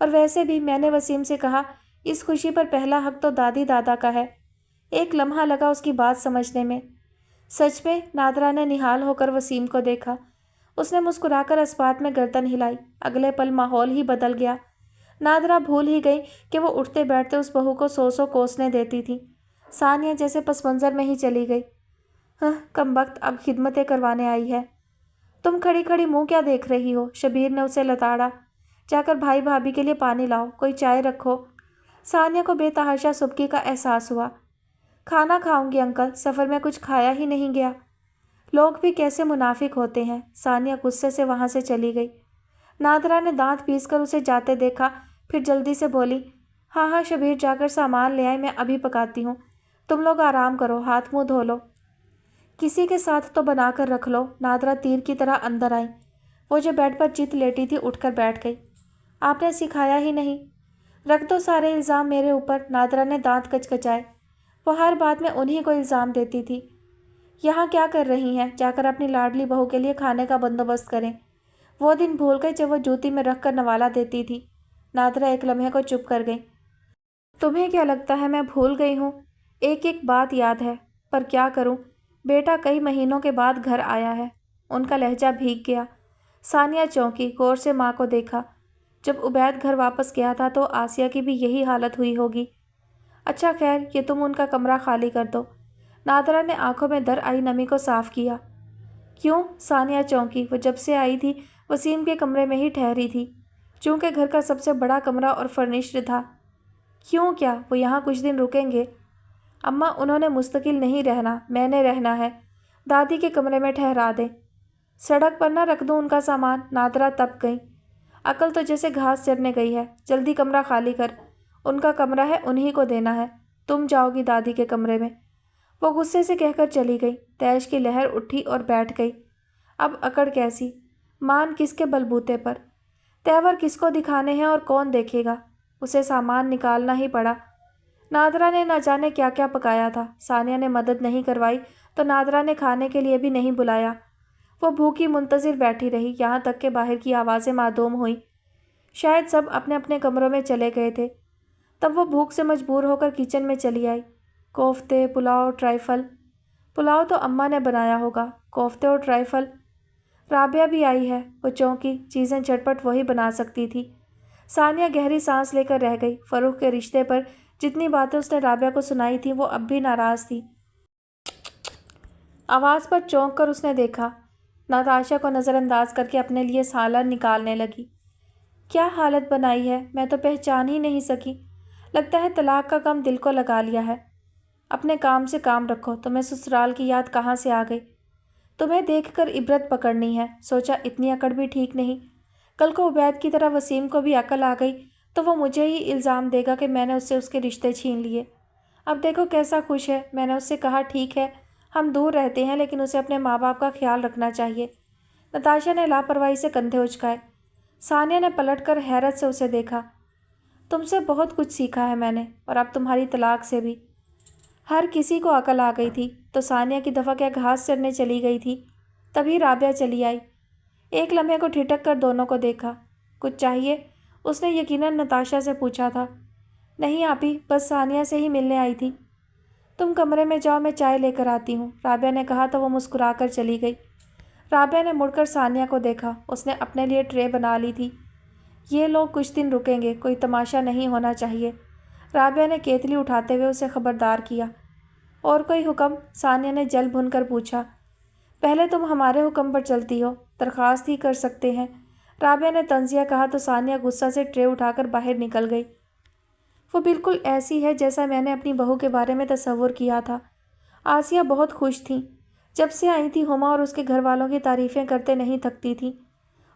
और वैसे भी मैंने वसीम से कहा, इस खुशी पर पहला हक तो दादी दादा का है। एक लम्हा लगा उसकी बात समझने में। सच में? नादरा ने निहाल होकर वसीम को देखा। उसने मुस्कुराकर अस्पात में गर्दन हिलाई। अगले पल माहौल ही बदल गया। नादरा भूल ही गई कि वो उठते बैठते उस बहू को सौ कोसने देती थी। सानिया जैसे पसमंज़र में ही चली गई। कमबख्त, अब खिदमतें करवाने आई है। तुम खड़ी खड़ी मुंह क्या देख रही हो? शबीर ने उसे लताड़ा। जाकर भाई भाभी के लिए पानी लाओ, कोई चाय रखो। सानिया को बेतहाशा सुबकी का एहसास हुआ। खाना खाऊंगी अंकल, सफ़र में कुछ खाया ही नहीं गया। लोग भी कैसे मुनाफिक होते हैं। सानिया गुस्से से वहाँ से चली गई। नादरा ने दांत पीसकर उसे जाते देखा, फिर जल्दी से बोली, हाँ हाँ शबीर, जाकर सामान ले आए, मैं अभी पकाती हूँ। तुम लोग आराम करो, हाथ मुँह धो लो। किसी के साथ तो बना कर रख लो। नादरा तीर की तरह अंदर आई। वो जो बेड पर चित लेटी थी उठकर बैठ गई। आपने सिखाया ही नहीं। रख दो सारे इल्ज़ाम मेरे ऊपर। नादरा ने दांत कचकचाए। वो हर बात में उन्हीं को इल्ज़ाम देती थी। यहाँ क्या कर रही हैं? जाकर अपनी लाडली बहू के लिए खाने का बंदोबस्त करें। वो दिन भूल गई जब वो जूती में रख कर नवाला देती थी। नादरा एक लम्हे को चुप कर गई। तुम्हें क्या लगता है मैं भूल गई हूँ? एक एक बात याद है, पर क्या करूँ, बेटा कई महीनों के बाद घर आया है। उनका लहजा भीग गया। सानिया चौंकी, गौर से माँ को देखा। जब उबैद घर वापस गया था तो आसिया की भी यही हालत हुई होगी। अच्छा खैर, ये तुम उनका कमरा खाली कर दो। नादरा ने आंखों में दर आई नमी को साफ किया। क्यों? सानिया चौंकी। वो जब से आई थी वसीम के कमरे में ही ठहरी थी, चूँकि घर का सबसे बड़ा कमरा और फर्निश्ड था। क्यों, क्या वो यहाँ कुछ दिन रुकेंगे? अम्मा, उन्होंने मुस्तकिल नहीं रहना, मैंने रहना है। दादी के कमरे में ठहरा दे। सड़क पर ना रख दूँ उनका सामान। नादरा तप गई। अकल तो जैसे घास चरने गई है। जल्दी कमरा खाली कर। उनका कमरा है, उन्हीं को देना है। तुम जाओगी दादी के कमरे में। वो गुस्से से कहकर चली गई। तैश की लहर उठी और बैठ गई। अब अकड़ कैसी? मान किसके बलबूते पर? तेवर किसको दिखाने हैं और कौन देखेगा? उसे सामान निकालना ही पड़ा। नादरा ने न जाने क्या क्या पकाया था। सानिया ने मदद नहीं करवाई तो नादरा ने खाने के लिए भी नहीं बुलाया। वो भूखी मुंतज़िर बैठी रही, यहाँ तक के बाहर की आवाज़ें मादूम हुई। शायद सब अपने अपने कमरों में चले गए थे। तब वो भूख से मजबूर होकर किचन में चली आई। कोफ्ते, पुलाव, ट्राइफल। पुलाव तो अम्मा ने बनाया होगा, कोफ्ते और ट्राइफल। राबिया भी आई है। वो चौंकी, चीज़ें झटपट वही बना सकती थी। सानिया गहरी सांस लेकर रह गई। फ़रूख के रिश्ते पर जितनी बातें उसने राबिया को सुनाई थी वो अब भी नाराज़ थी। आवाज़ पर चौंक कर उसने देखा। नताशा को नज़रअंदाज करके अपने लिए सालन निकालने लगी। क्या हालत बनाई है, मैं तो पहचान ही नहीं सकी। लगता है तलाक का गम दिल को लगा लिया है। अपने काम से काम रखो। तुम्हें ससुराल की याद कहाँ से आ गई? तुम्हें देखकर इबरत पकड़नी है। सोचा इतनी अकड़ भी ठीक नहीं। कल को उबैद की तरह वसीम को भी अकल आ गई तो वो मुझे ही इल्ज़ाम देगा कि मैंने उससे उसके रिश्ते छीन लिए। अब देखो कैसा खुश है। मैंने उससे कहा, ठीक है हम दूर रहते हैं, लेकिन उसे अपने माँ बाप का ख्याल रखना चाहिए। नताशा ने लापरवाही से कंधे उचकाए। सानिया ने पलटकर हैरत से उसे देखा। तुमसे बहुत कुछ सीखा है मैंने, और अब तुम्हारी तलाक से भी। हर किसी को अकल आ गई थी तो सानिया की दफ़ा क्या घास चरने चली गई थी। तभी राबिया चली आई। एक लम्हे को ठिठक कर दोनों को देखा। कुछ चाहिए? उसने यकीनन नताशा से पूछा था। नहीं आपी, बस सानिया से ही मिलने आई थी। तुम कमरे में जाओ, मैं चाय लेकर आती हूँ, राबिया ने कहा तो वो मुस्कुराकर चली गई। राबिया ने मुड़कर सानिया को देखा। उसने अपने लिए ट्रे बना ली थी। ये लोग कुछ दिन रुकेंगे, कोई तमाशा नहीं होना चाहिए। राबिया ने केतली उठाते हुए उसे खबरदार किया। और कोई हुक्म? सानिया ने जल भुनकर पूछा। पहले तुम हमारे हुक्म पर चलती हो, दरख्वास्त ही कर सकते हैं, राबिया ने तंजिया कहा तो सानिया गुस्सा से ट्रे उठाकर बाहर निकल गई। वो बिल्कुल ऐसी है जैसा मैंने अपनी बहू के बारे में तसव्वुर किया था। आसिया बहुत खुश थी। जब से आई थी हुमा और उसके घर वालों की तारीफ़ें करते नहीं थकती थी।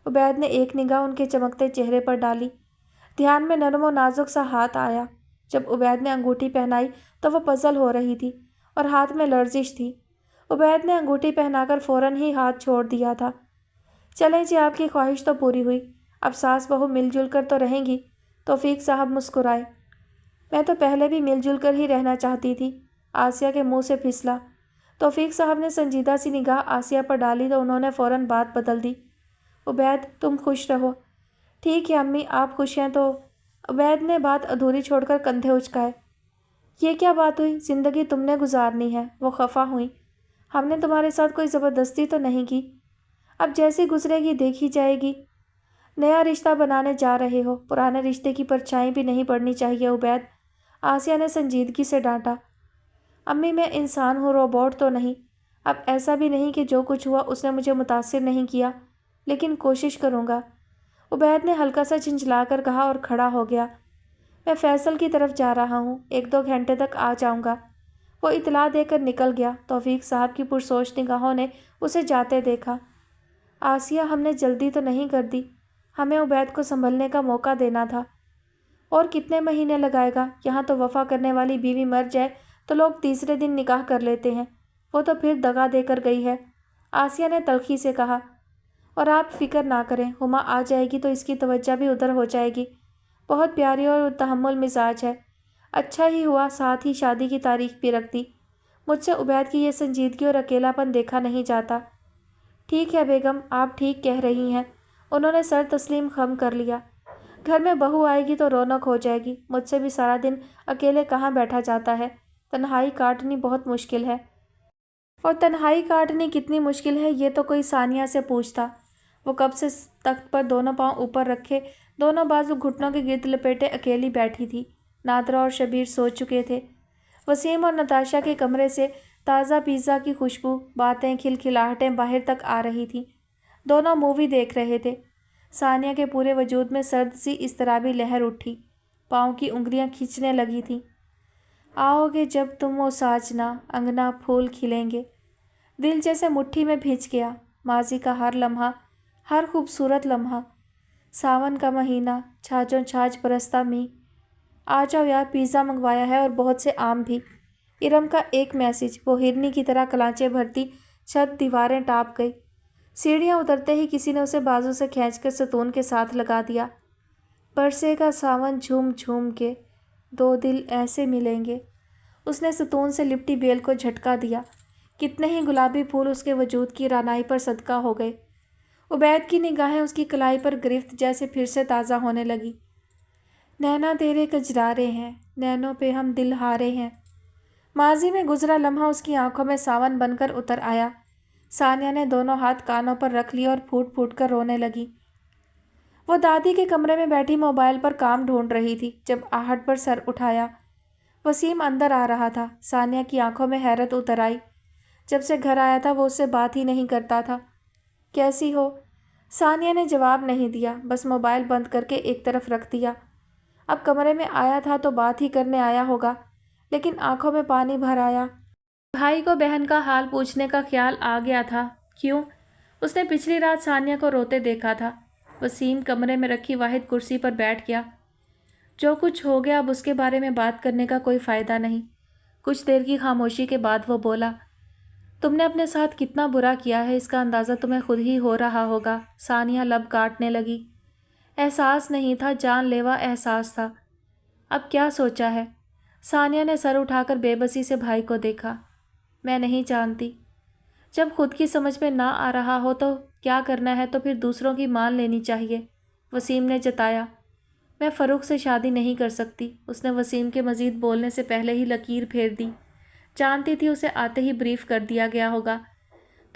उबैद ने एक निगाह उनके चमकते चेहरे पर डाली। ध्यान में नरम और नाजुक सा हाथ आया। जब उबैद ने अंगूठी पहनाई तो वो पजल हो रही थी और हाथ में लर्जिश थी। उबैद ने अंगूठी पहनाकर फ़ौरन ही हाथ छोड़ दिया था। चलें जी, आपकी ख्वाहिश तो पूरी हुई। अब सास बहू मिलजुल कर तो रहेंगी। तौफीक साहब मुस्कुराए। मैं तो पहले भी मिलजुल कर ही रहना चाहती थी, आसिया के मुंह से फिसला। तौफीक साहब ने संजीदा सी निगाह आसिया पर डाली तो उन्होंने फ़ौरन बात बदल दी। उबैद, तुम खुश रहो। ठीक है अम्मी, आप खुश हैं तो। उबैद ने बात अधूरी छोड़कर कंधे उचकाए। ये क्या बात हुई? ज़िंदगी तुमने गुजारनी है। वो खफा हुई। हमने तुम्हारे साथ कोई ज़बरदस्ती तो नहीं की। अब जैसी गुजरेगी देखी जाएगी। नया रिश्ता बनाने जा रहे हो, पुराने रिश्ते की परछाई भी नहीं पड़नी चाहिए उबैद, आसिया ने संजीदगी से डांटा। अम्मी, मैं इंसान हूँ, रोबोट तो नहीं। अब ऐसा भी नहीं कि जो कुछ हुआ उसने मुझे मुतासिर नहीं किया, लेकिन कोशिश करूँगा। उबैद ने हल्का सा झिंझलाकर कहा और खड़ा हो गया। मैं फैसल की तरफ जा रहा हूँ, 1-2 घंटे तक आ जाऊँगा। वो इतला देकर निकल गया। तौफीक साहब की पुरसोच निगाहों ने उसे जाते देखा। आसिया, हमने जल्दी तो नहीं कर दी। हमें उबैद को संभलने का मौका देना था। और कितने महीने लगाएगा? यहाँ तो वफ़ा करने वाली बीवी मर जाए तो लोग तीसरे दिन निकाह कर लेते हैं। वो तो फिर दगा देकर गई है, आसिया ने तल्खी से कहा। और आप फिक्र ना करें, हुमा आ जाएगी तो इसकी तवज्जो भी उधर हो जाएगी। बहुत प्यारी और तहम्मुल मिजाज है। अच्छा ही हुआ साथ ही शादी की तारीख भी रख दी। मुझसे उबैद की ये संजीदगी और अकेलापन देखा नहीं जाता। ठीक है बेगम, आप ठीक कह रही हैं। उन्होंने सर तस्लीम खम कर लिया। घर में बहू आएगी तो रौनक हो जाएगी। मुझसे भी सारा दिन अकेले कहाँ बैठा जाता है। तन्हाई काटनी बहुत मुश्किल है। और तन्हाई काटनी कितनी मुश्किल है ये तो कोई सानिया से पूछता। वो कब से तख्त पर दोनों पांव ऊपर रखे, दोनों बाजू घुटनों के गिर्द लपेटे अकेली बैठी थी। नादरा और शबीर सो चुके थे। वसीम और नताशा के कमरे से ताज़ा पिज़्ज़ा की खुशबू, बातें, खिलखिलाहटें बाहर तक आ रही थीं। दोनों मूवी देख रहे थे। सानिया के पूरे वजूद में सर्द सी इज़्तिराबी लहर उठी। पाँव की उंगलियां खींचने लगी थीं। आओगे जब तुम वो साजना, अंगना फूल खिलेंगे। दिल जैसे मुट्ठी में भिंच गया। माजी का हर लम्हा, हर खूबसूरत लम्हा। सावन का महीना, छाजों छाछ बरसता मींह। आ जाओ यार, पिज़्ज़ा मंगवाया है और बहुत से आम भी। इरम का एक मैसेज। वो हिरनी की तरह कलांचे भरती छत दीवारें टाप गई। सीढ़ियाँ उतरते ही किसी ने उसे बाजू से खींचकर सतून के साथ लगा दिया। बरसेगा सावन झूम झूम के, 2 दिल ऐसे मिलेंगे। उसने सतून से लिपटी बेल को झटका दिया। कितने ही गुलाबी फूल उसके वजूद की रानाई पर सदका हो गए। उबैद की निगाहें उसकी कलाई पर गिरफ्त जैसे फिर से ताज़ा होने लगी। नैना तेरे कजरारे हैं, नैनों पे हम दिल हारे हैं। माजी में गुजरा लम्हा उसकी आंखों में सावन बनकर उतर आया। सानिया ने दोनों हाथ कानों पर रख लिए और फूट फूट कर रोने लगी। वो दादी के कमरे में बैठी मोबाइल पर काम ढूंढ रही थी जब आहट पर सर उठाया। वसीम अंदर आ रहा था। सानिया की आंखों में हैरत उतर आई। जब से घर आया था वो उससे बात ही नहीं करता था। कैसी हो? सानिया ने जवाब नहीं दिया, बस मोबाइल बंद करके एक तरफ रख दिया। अब कमरे में आया था तो बात ही करने आया होगा, लेकिन आंखों में पानी भर आया। भाई को बहन का हाल पूछने का ख्याल आ गया था। क्यों? उसने पिछली रात सानिया को रोते देखा था। वसीम कमरे में रखी वाहिद कुर्सी पर बैठ गया। जो कुछ हो गया अब उसके बारे में बात करने का कोई फ़ायदा नहीं। कुछ देर की खामोशी के बाद वो बोला, तुमने अपने साथ कितना बुरा किया है इसका अंदाज़ा तुम्हें खुद ही हो रहा होगा। सानिया लब काटने लगी। एहसास नहीं था, जानलेवा एहसास था। अब क्या सोचा है? सानिया ने सर उठाकर बेबसी से भाई को देखा। मैं नहीं जानती। जब खुद की समझ में ना आ रहा हो तो क्या करना है, तो फिर दूसरों की मान लेनी चाहिए, वसीम ने जताया। मैं फ़रूख से शादी नहीं कर सकती। उसने वसीम के मज़ीद बोलने से पहले ही लकीर फेर दी। जानती थी उसे आते ही ब्रीफ कर दिया गया होगा।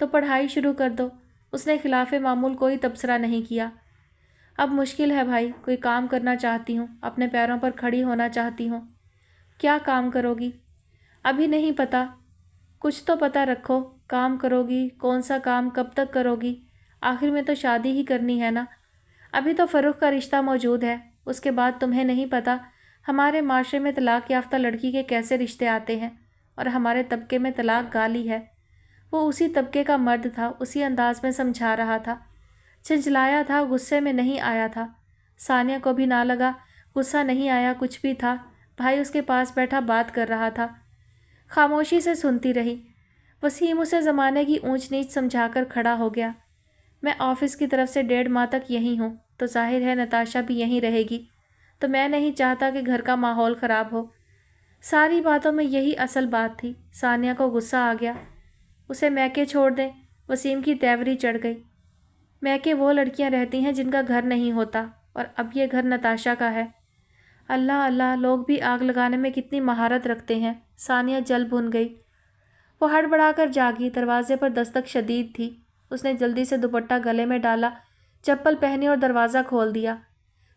तो पढ़ाई शुरू कर दो। उसने खिलाफ़े मामूल कोई तबसरा नहीं किया। अब मुश्किल है भाई, कोई काम करना चाहती हूँ, अपने पैरों पर खड़ी होना चाहती हूँ। क्या काम करोगी? अभी नहीं पता। कुछ तो पता रखो। काम करोगी? कौन सा काम? कब तक करोगी? आखिर में तो शादी ही करनी है ना। अभी तो फ़रूख का रिश्ता मौजूद है, उसके बाद तुम्हें नहीं पता हमारे माशरे में तलाक याफ्ता लड़की के कैसे रिश्ते आते हैं, और हमारे तबके में तलाक गाली है। वो उसी तबके का मर्द था, उसी अंदाज में समझा रहा था। झंझलाया था, गुस्से में नहीं आया था। सानिया को भी ना लगा गुस्सा नहीं आया, कुछ भी था। بھائی اس کے پاس بیٹھا بات کر رہا تھا۔ خاموشی سے سنتی رہی۔ وسیم اسے زمانے کی اونچ نیچ سمجھا کر کھڑا ہو گیا۔ میں آفس کی طرف سے 1.5 ماہ تک یہیں ہوں، تو ظاہر ہے نتاشا بھی یہیں رہے گی، تو میں نہیں چاہتا کہ گھر کا ماحول خراب ہو۔ ساری باتوں میں یہی اصل بات تھی۔ ثانیہ کو غصہ آ گیا۔ اسے میکے چھوڑ دیں۔ وسیم کی تیوری چڑھ گئی۔ میکے وہ لڑکیاں رہتی ہیں جن کا گھر نہیں ہوتا، اور اب یہ گھر نتاشا کا ہے۔ اللہ اللہ، لوگ بھی آگ لگانے میں کتنی مہارت رکھتے ہیں۔ ثانیہ جل بھن گئی۔ وہ ہڑبڑا کر جاگی۔ دروازے پر دستک شدید تھی۔ اس نے جلدی سے دوپٹہ گلے میں ڈالا، چپل پہنی اور دروازہ کھول دیا۔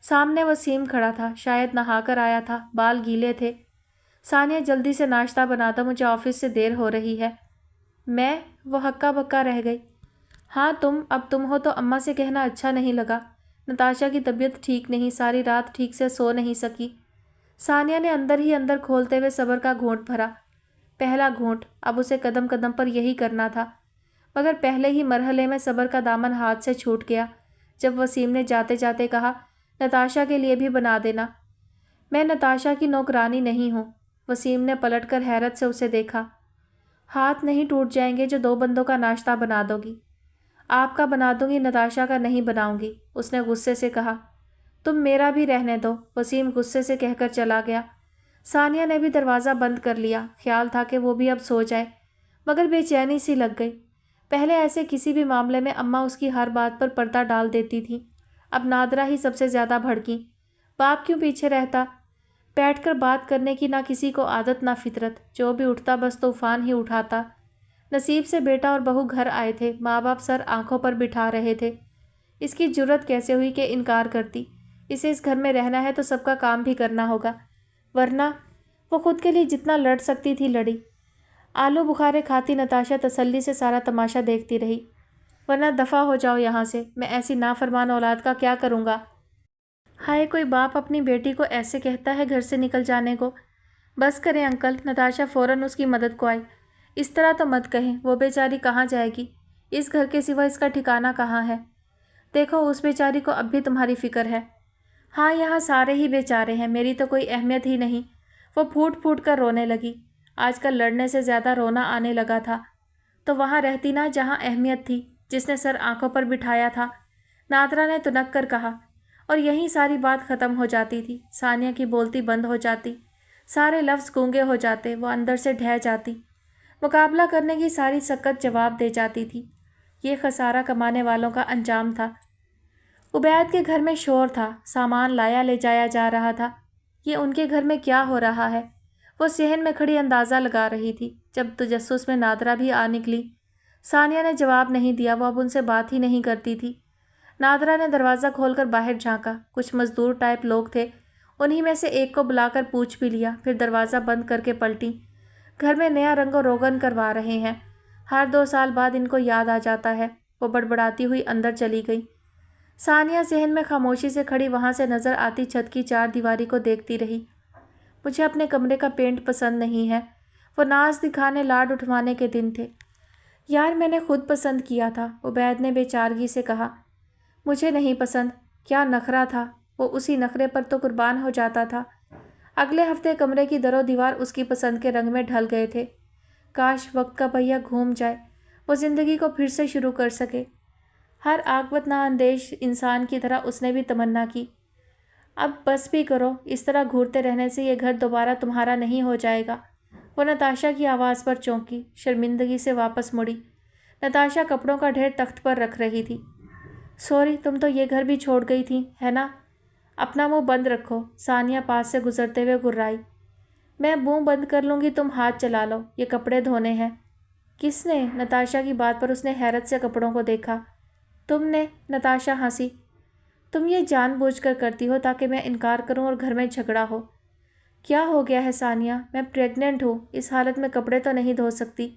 سامنے وسیم کھڑا تھا، شاید نہا کر آیا تھا، بال گیلے تھے۔ ثانیہ جلدی سے ناشتہ بنا دو، مجھے آفس سے دیر ہو رہی ہے۔ وہ ہکا بکا رہ گئی۔ ہاں اب تم ہو تو اماں سے کہنا اچھا نہیں لگا۔ نتاشا کی طبیعت ٹھیک نہیں، ساری رات ٹھیک سے سو نہیں سکی۔ ثانیہ نے اندر ہی اندر کھولتے ہوئے صبر کا گھونٹ بھرا۔ پہلا گھونٹ، اب اسے قدم قدم پر یہی کرنا تھا، مگر پہلے ہی مرحلے میں صبر کا دامن ہاتھ سے چھوٹ گیا جب وسیم نے جاتے جاتے کہا، نتاشا کے لیے بھی بنا دینا۔ میں نتاشا کی نوکرانی نہیں ہوں۔ وسیم نے پلٹ کر حیرت سے اسے دیکھا۔ ہاتھ نہیں ٹوٹ جائیں گے جو 2 بندوں کا ناشتہ بنا دو گی؟ آپ کا بنا دوں گی، نتاشا کا نہیں بناؤں گی، اس نے غصے سے کہا۔ تم میرا بھی رہنے دو، وسیم غصے سے کہہ کر چلا گیا۔ ثانیہ نے بھی دروازہ بند کر لیا۔ خیال تھا کہ وہ بھی اب سو جائے، مگر بے چینی سی لگ گئی۔ پہلے ایسے کسی بھی معاملے میں اماں اس کی ہر بات پر پردہ ڈال دیتی تھی، اب نادرہ ہی سب سے زیادہ بھڑکی۔ باپ کیوں پیچھے رہتا؟ بیٹھ کر بات کرنے کی نہ کسی کو عادت نہ فطرت، جو بھی اٹھتا بس طوفان ہی اٹھاتا۔ نصیب سے بیٹا اور بہو گھر آئے تھے، ماں باپ سر آنکھوں پر بٹھا رہے تھے۔ اس کی جرت کیسے ہوئی کہ انکار کرتی؟ اسے اس گھر میں رہنا ہے تو سب کا کام بھی کرنا ہوگا، ورنہ وہ خود کے لیے جتنا لڑ سکتی تھی لڑی۔ آلو بخارے کھاتی نتاشا تسلی سے سارا تماشا دیکھتی رہی۔ ورنہ دفع ہو جاؤ یہاں سے، میں ایسی نافرمان اولاد کا کیا کروں گا؟ ہائے، کوئی باپ اپنی بیٹی کو ایسے کہتا ہے گھر سے نکل جانے کو؟ بس کریں انکل، نتاشا فوراً اس کی مدد کو آئی۔ اس طرح تو مت کہیں، وہ بیچاری کہاں جائے گی؟ اس گھر کے سوا اس کا ٹھکانہ کہاں ہے؟ دیکھو اس بیچاری کو اب بھی تمہاری فکر ہے۔ ہاں، یہاں سارے ہی بیچارے ہیں، میری تو کوئی اہمیت ہی نہیں۔ وہ پھوٹ پھوٹ کر رونے لگی۔ آج کل لڑنے سے زیادہ رونا آنے لگا تھا۔ تو وہاں رہتی نا جہاں اہمیت تھی، جس نے سر آنکھوں پر بٹھایا تھا، نادرہ نے تنک کر کہا، اور یہیں ساری بات ختم ہو جاتی تھی۔ ثانیہ کی بولتی بند ہو جاتی، سارے لفظ گونگے ہو جاتے، وہ اندر سے ڈھہ جاتی، مقابلہ کرنے کی ساری سکت جواب دے جاتی تھی۔ یہ خسارہ کمانے والوں کا انجام تھا۔ عبید کے گھر میں شور تھا، سامان لایا لے جایا جا رہا تھا۔ یہ ان کے گھر میں کیا ہو رہا ہے؟ وہ صحن میں کھڑی اندازہ لگا رہی تھی، جب تجسس میں نادرہ بھی آ نکلی۔ ثانیہ نے جواب نہیں دیا، وہ اب ان سے بات ہی نہیں کرتی تھی۔ نادرہ نے دروازہ کھول کر باہر جھانکا۔ کچھ مزدور ٹائپ لوگ تھے، انہی میں سے ایک کو بلا کر پوچھ بھی لیا، پھر دروازہ بند کر کے پلٹی۔ گھر میں نیا رنگ و روغن کروا رہے ہیں، ہر 2 سال بعد ان کو یاد آ جاتا ہے۔ وہ بڑبڑاتی ہوئی اندر چلی گئی۔ ثانیہ ذہن میں خاموشی سے کھڑی وہاں سے نظر آتی چھت کی 4 دیواری کو دیکھتی رہی۔ مجھے اپنے کمرے کا پینٹ پسند نہیں ہے۔ وہ ناز دکھانے، لاڈ اٹھوانے کے دن تھے۔ یار میں نے خود پسند کیا تھا، عبید نے بے چارگی سے کہا۔ مجھے نہیں پسند۔ کیا نخرہ تھا، وہ اسی نخرے پر تو قربان ہو جاتا تھا۔ اگلے ہفتے کمرے کی در و دیوار اس کی پسند کے رنگ میں ڈھل گئے تھے۔ کاش وقت کا پہیہ گھوم جائے، وہ زندگی کو پھر سے شروع کر سکے۔ ہر عاقبت نااندیش انسان کی طرح اس نے بھی تمنا کی، اب بس بھی کرو، اس طرح گھورتے رہنے سے یہ گھر دوبارہ تمہارا نہیں ہو جائے گا۔ وہ نتاشا کی آواز پر چونکی، شرمندگی سے واپس مڑی۔ نتاشا کپڑوں کا ڈھیر تخت پر رکھ رہی تھی۔ سوری، تم تو یہ گھر بھی چھوڑ گئی تھی، ہے نا؟ اپنا منہ بند رکھو، ثانیہ پاس سے گزرتے ہوئے گرائی۔ میں منہ بند کر لوں گی، تم ہاتھ چلا لو، یہ کپڑے دھونے ہیں۔ کس نے؟ نتاشا کی بات پر اس نے حیرت سے کپڑوں کو دیکھا۔ تم نے، نتاشا ہنسی۔ تم یہ جان بوجھ کر کرتی ہو تاکہ میں انکار کروں اور گھر میں جھگڑا ہو۔ کیا ہو گیا ہے ثانیہ؟ میں پریگننٹ ہوں، اس حالت میں کپڑے تو نہیں دھو سکتی۔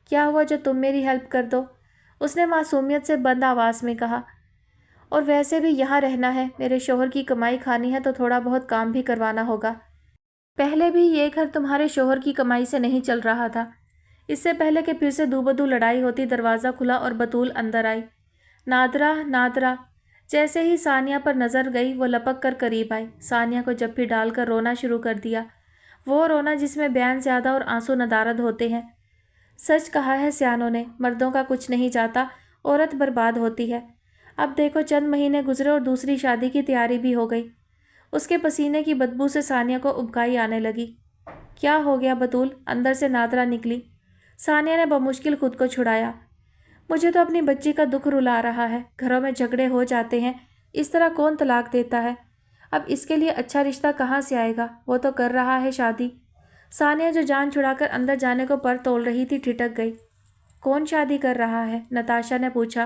کیا ہوا جو تم میری ہیلپ کر دو؟ اس نے معصومیت سے بند آواز میں کہا۔ اور ویسے بھی یہاں رہنا ہے، میرے شوہر کی کمائی کھانی ہے تو تھوڑا بہت کام بھی کروانا ہوگا۔ پہلے بھی یہ گھر تمہارے شوہر کی کمائی سے نہیں چل رہا تھا۔ اس سے پہلے کہ پھر سے دو بدو لڑائی ہوتی، دروازہ کھلا اور بطول اندر آئی۔ نادرہ، نادرہ۔ جیسے ہی ثانیہ پر نظر گئی وہ لپک کر قریب آئی، ثانیہ کو جپھی ڈال کر رونا شروع کر دیا۔ وہ رونا جس میں بیان زیادہ اور آنسو ندارد ہوتے ہیں۔ سچ کہا ہے سیانوں نے، مردوں کا کچھ نہیں جاتا، عورت برباد ہوتی ہے۔ اب دیکھو چند مہینے گزرے اور دوسری شادی کی تیاری بھی ہو گئی۔ اس کے پسینے کی بدبو سے ثانیہ کو ابکائی آنے لگی۔ کیا ہو گیا بطول؟ اندر سے نادرہ نکلی۔ ثانیہ نے بمشکل خود کو چھڑایا۔ مجھے تو اپنی بچی کا دکھ رلا رہا ہے۔ گھروں میں جھگڑے ہو جاتے ہیں، اس طرح کون طلاق دیتا ہے؟ اب اس کے لیے اچھا رشتہ کہاں سے آئے گا؟ وہ تو کر رہا ہے شادی۔ ثانیہ جو جان چھڑا کر اندر جانے کو پر تول رہی تھی ٹھٹک گئی۔ کون شادی کر رہا ہے؟ نتاشا نے پوچھا۔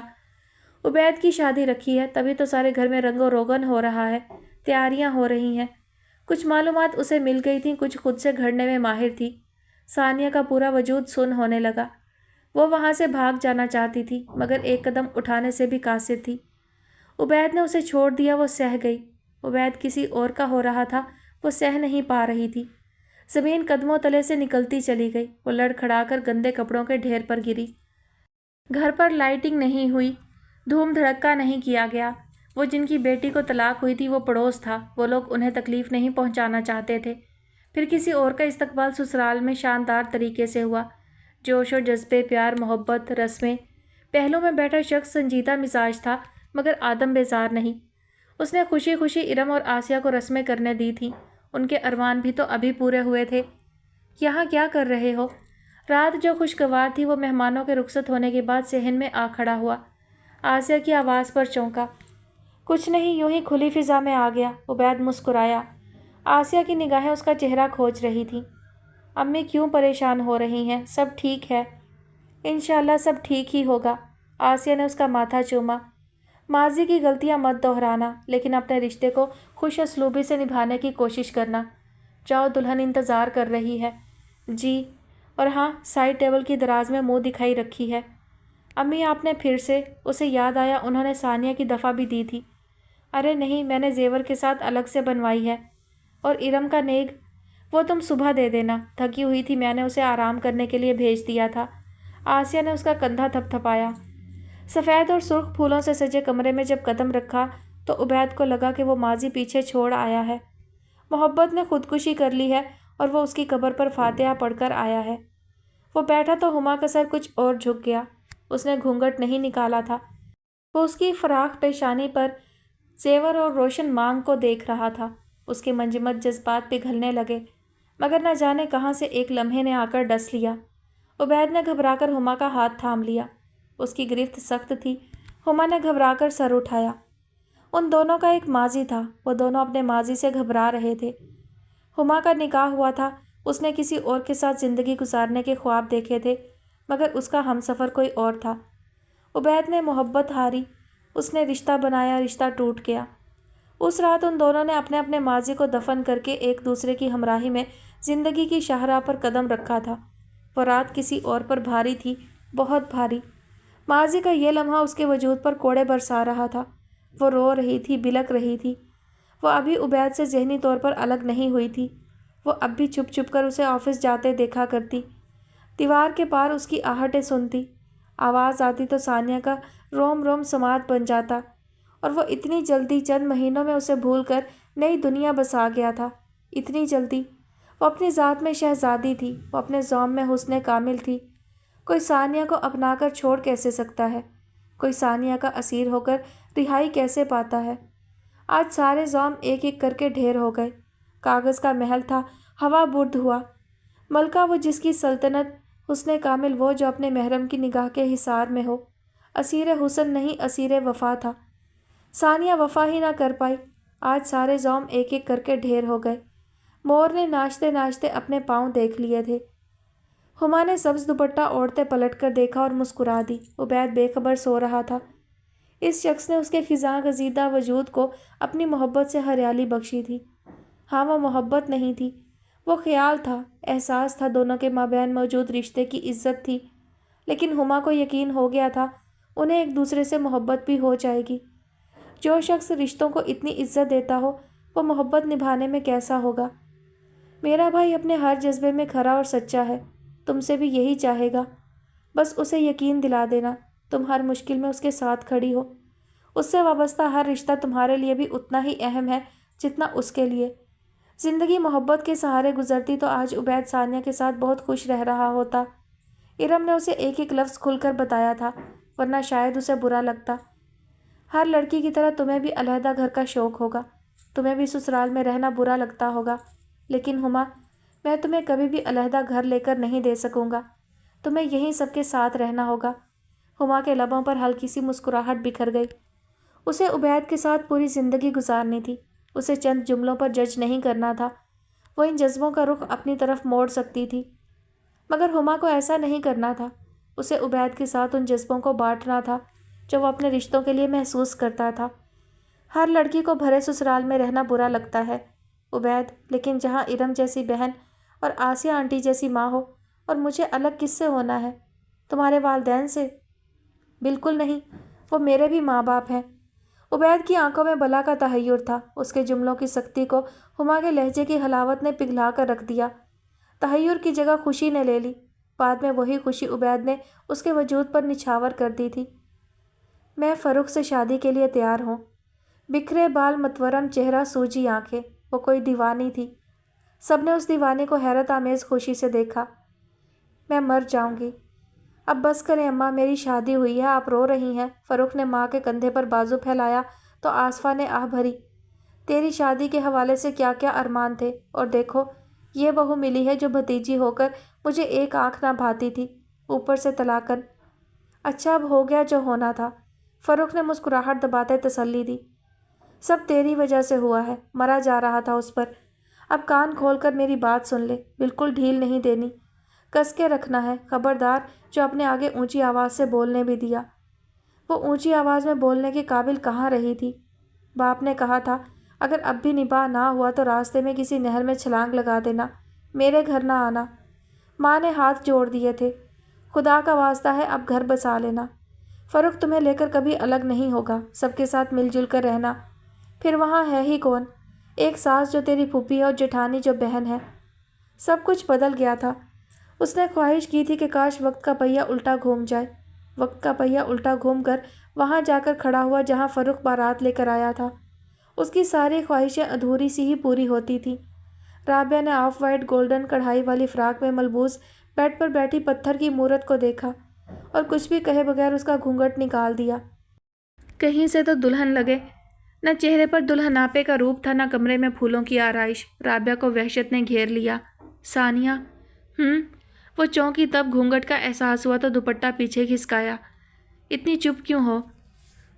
عبید کی شادی رکھی ہے، تبھی تو سارے گھر میں رنگ و روغن ہو رہا ہے، تیاریاں ہو رہی ہیں۔ کچھ معلومات اسے مل گئی تھیں، کچھ خود سے گھڑنے میں ماہر تھی۔ ثانیہ کا پورا وجود سن ہونے لگا۔ وہ وہاں سے بھاگ جانا چاہتی تھی، مگر ایک قدم اٹھانے سے بھی قاصر تھی۔ عبید نے اسے چھوڑ دیا، وہ سہ گئی۔ عبید کسی اور کا ہو رہا تھا، وہ سہ نہیں پا رہی تھی۔ زمین قدموں تلے سے نکلتی چلی گئی، وہ لڑکھڑا کر گندے کپڑوں کے ڈھیر پر گری۔ گھر پر لائٹنگ نہیں ہوئی، دھوم دھڑکا نہیں کیا گیا۔ وہ جن کی بیٹی کو طلاق ہوئی تھی وہ پڑوس تھا، وہ لوگ انہیں تکلیف نہیں پہنچانا چاہتے تھے۔ پھر کسی اور کا استقبال سسرال میں شاندار طریقے سے ہوا۔ جوش و جذبے، پیار، محبت، رسمیں۔ پہلو میں بیٹھا شخص سنجیدہ مزاج تھا، مگر آدم بیزار نہیں۔ اس نے خوشی خوشی ارم اور آسیہ کو رسمیں کرنے دی تھیں۔ ان کے ارمان بھی تو ابھی پورے ہوئے تھے۔ یہاں کیا کر رہے ہو؟ رات جو خوشگوار تھی وہ مہمانوں کے رخصت ہونے کے بعد صحن میں آ کھڑا ہوا۔ آسیہ کی آواز پر چونکا۔ کچھ نہیں، یوں ہی کھلی فضا میں آ گیا۔ عبید مسکرایا۔ آسیہ کی نگاہیں اس کا چہرہ کھوج رہی تھیں۔ امی کیوں پریشان ہو رہی ہیں؟ سب ٹھیک ہے۔ انشاءاللہ سب ٹھیک ہی ہوگا۔ آسیہ نے اس کا ماتھا چوما۔ ماضی کی غلطیاں مت دہرانا، لیکن اپنے رشتے کو خوش اسلوبی سے نبھانے کی کوشش کرنا۔ جاؤ، دلہن انتظار کر رہی ہے۔ جی، اور ہاں، سائڈ ٹیبل کی دراز میں منہ دکھائی رکھی ہے۔ امی آپ نے پھر سے؟ اسے یاد آیا انہوں نے ثانیہ کی دفعہ بھی دی تھی۔ ارے نہیں، میں نے زیور کے ساتھ الگ سے بنوائی ہے۔ اور ارم کا نیگ؟ وہ تم صبح دے دینا، تھکی ہوئی تھی، میں نے اسے آرام کرنے کے لیے بھیج دیا تھا۔ آسیہ نے اس کا کندھا تھپ تھپایا۔ سفید اور سرخ پھولوں سے سجے کمرے میں جب قدم رکھا تو عبید کو لگا کہ وہ ماضی پیچھے چھوڑ آیا ہے۔ محبت نے خودکشی کر لی ہے اور وہ اس کی قبر پر فاتحہ پڑھ کر آیا ہے۔ وہ بیٹھا تو ہما کا سر کچھ اور جھک گیا۔ اس نے گھونگھٹ نہیں نکالا تھا۔ وہ اس کی فراخ پیشانی پر زیور اور روشن مانگ کو دیکھ رہا تھا۔ اس کے منجمد جذبات پگھلنے لگے، مگر نہ جانے کہاں سے ایک لمحے نے آ کر ڈس لیا۔ عبید نے گھبرا کر ہما کا ہاتھ تھام لیا۔ اس کی گرفت سخت تھی۔ ہما نے گھبرا کر سر اٹھایا۔ ان دونوں کا ایک ماضی تھا، وہ دونوں اپنے ماضی سے گھبرا رہے تھے۔ ہما کا نکاح ہوا تھا، اس نے کسی اور کے ساتھ زندگی گزارنے کے خواب دیکھے تھے، مگر اس کا ہمسفر کوئی اور تھا۔ عبید نے محبت ہاری، اس نے رشتہ بنایا، رشتہ ٹوٹ گیا۔ اس رات ان دونوں نے اپنے اپنے ماضی کو دفن کر کے ایک دوسرے کی ہمراہی میں زندگی کی شاہراہ پر قدم رکھا تھا۔ وہ رات کسی اور پر بھاری تھی، بہت بھاری۔ ماضی کا یہ لمحہ اس کے وجود پر کوڑے برسا رہا تھا۔ وہ رو رہی تھی، بلک رہی تھی۔ وہ ابھی عبید سے ذہنی طور پر الگ نہیں ہوئی تھی۔ وہ اب بھی چھپ چھپ کر اسے آفس جاتے دیکھا کرتی، دیوار کے پار اس کی آہٹیں سنتی۔ آواز آتی تو ثانیہ کا روم روم سماعت بن جاتا، اور وہ اتنی جلدی چند مہینوں میں اسے بھول کر نئی دنیا بسا گیا تھا۔ اتنی جلدی۔ وہ اپنی ذات میں شہزادی تھی، وہ اپنے زوم میں حسن کامل تھی۔ کوئی ثانیہ کو اپنا کر چھوڑ کیسے سکتا ہے؟ کوئی ثانیہ کا اسیر ہو کر رہائی کیسے پاتا ہے؟ آج سارے زوم ایک ایک کر کے ڈھیر ہو گئے۔ کاغذ کا محل تھا، ہوا برد ہوا۔ ملکہ وہ جس کی سلطنت، حسن کامل وہ جو اپنے محرم کی نگاہ کے حصار میں ہو۔ اسیر حسن نہیں، اسیر وفا تھا۔ ثانیہ وفا ہی نہ کر پائی۔ آج سارے زوم ایک ایک کر کے ڈھیر ہو گئے۔ مور نے ناچتے ناچتے اپنے پاؤں دیکھ لیے تھے۔ ہما نے سبز دوپٹہ اوڑھتے پلٹ کر دیکھا اور مسکرا دی۔ عبید بے خبر سو رہا تھا۔ اس شخص نے اس کے خزاں گزیدہ وجود کو اپنی محبت سے ہریالی بخشی تھی۔ ہاں، وہ محبت نہیں تھی، وہ خیال تھا، احساس تھا، دونوں کے مابین موجود رشتے کی عزت تھی۔ لیکن ہما کو یقین ہو گیا تھا انہیں ایک دوسرے سے محبت بھی ہو جائے گی۔ جو شخص رشتوں کو اتنی عزت دیتا ہو وہ محبت نبھانے میں کیسا ہوگا؟ میرا بھائی اپنے ہر جذبے میں کھرا اور سچا ہے، تم سے بھی یہی چاہے گا۔ بس اسے یقین دلا دینا تم ہر مشکل میں اس کے ساتھ کھڑی ہو۔ اس سے وابستہ ہر رشتہ تمہارے لیے بھی اتنا ہی اہم ہے جتنا اس کے لیے۔ زندگی محبت کے سہارے گزرتی تو آج عبید ثانیہ کے ساتھ بہت خوش رہ رہا ہوتا۔ ارم نے اسے ایک ایک لفظ کھل کر بتایا تھا، ورنہ شاید اسے برا لگتا۔ ہر لڑکی کی طرح تمہیں بھی علیحدہ گھر کا شوق ہوگا، تمہیں بھی سسرال میں رہنا برا لگتا ہوگا، لیکن ہما، میں تمہیں کبھی بھی علیحدہ گھر لے کر نہیں دے سکوں گا، تمہیں یہیں سب کے ساتھ رہنا ہوگا۔ ہما کے لبوں پر ہلکی سی مسکراہٹ بکھر گئی۔ اسے عبید کے ساتھ پوری زندگی گزارنی تھی، اسے چند جملوں پر جج نہیں کرنا تھا، وہ ان جذبوں کا رخ اپنی طرف موڑ سکتی تھی، مگر ہما کو ایسا نہیں کرنا تھا۔ اسے عبید کے ساتھ ان جذبوں کو بانٹنا تھا جو وہ اپنے رشتوں کے لیے محسوس کرتا تھا۔ ہر لڑکی کو بھرے سسرال میں رہنا برا لگتا ہے عبید، لیکن جہاں ارم جیسی بہن اور آسیہ آنٹی جیسی ماں ہو، اور مجھے الگ کس سے ہونا ہے؟ تمہارے والدین سے؟ بالکل نہیں، وہ میرے بھی ماں باپ ہیں۔ عبید کی آنکھوں میں بلا کا تحیر تھا، اس کے جملوں کی سختی کو ہما کے لہجے کی حلاوت نے پگھلا کر رکھ دیا۔ تحیر کی جگہ خوشی نے لے لی، بعد میں وہی خوشی عبید نے اس کے وجود پر نچھاور کر دی تھی۔ میں فروخ سے شادی کے لیے تیار ہوں۔ بکھرے بال، متورم چہرہ، سوجی آنکھیں، وہ کوئی دیوانی تھی۔ سب نے اس دیوانے کو حیرت آمیز خوشی سے دیکھا۔ میں مر جاؤں گی۔ اب بس کریں اماں، میری شادی ہوئی ہے، آپ رو رہی ہیں۔ فروخ نے ماں کے کندھے پر بازو پھیلایا تو آصفہ نے آہ بھری۔ تیری شادی کے حوالے سے کیا کیا ارمان تھے، اور دیکھو یہ بہو ملی ہے جو بھتیجی ہو کر مجھے ایک آنکھ نہ بھاتی تھی، اوپر سے طلاقن۔ اچھا اب ہو گیا جو ہونا تھا، فروخ نے مسکراہٹ دباتے تسلی دی۔ سب تیری وجہ سے ہوا ہے، مرا جا رہا تھا اس پر۔ اب کان کھول کر میری بات سن لے، بالکل ڈھیل نہیں دینی، کس کے رکھنا ہے، خبردار جو اپنے آگے اونچی آواز سے بولنے بھی دیا۔ وہ اونچی آواز میں بولنے کے قابل کہاں رہی تھی؟ باپ نے کہا تھا اگر اب بھی نباہ نہ ہوا تو راستے میں کسی نہر میں چھلانگ لگا دینا، میرے گھر نہ آنا۔ ماں نے ہاتھ جوڑ دیے تھے، خدا کا واسطہ ہے اب گھر بسا لینا، فروخ تمہیں لے کر کبھی الگ نہیں ہوگا، سب کے ساتھ مل جل کر رہنا۔ پھر وہاں ہے ہی کون؟ ایک ساس جو تیری پھوپھی ہے اور جٹھانی جو بہن ہے۔ سب کچھ بدل گیا تھا۔ اس نے خواہش کی تھی کہ کاش وقت کا پہیہ الٹا گھوم جائے۔ وقت کا پہیہ الٹا گھوم کر وہاں جا کر کھڑا ہوا جہاں فروخ بارات لے کر آیا تھا۔ اس کی ساری خواہشیں ادھوری سی ہی پوری ہوتی تھیں۔ رابعہ نے آف وائٹ گولڈن کڑھائی والی فراک میں ملبوس بیڈ پر بیٹھی پتھر کی مورت کو دیکھا اور کچھ بھی کہے بغیر اس کا گھونگھٹ نکال دیا۔ کہیں سے تو دلہن لگے، نہ چہرے پر دلہن آپے کا روپ تھا، نہ کمرے میں پھولوں کی آرائش۔ رابعہ کو وحشت نے گھیر لیا۔ ثانیہ؟ وہ چونکی، تب گھونگھٹ کا احساس ہوا تو دوپٹہ پیچھے کھسکایا۔ اتنی چپ کیوں ہو؟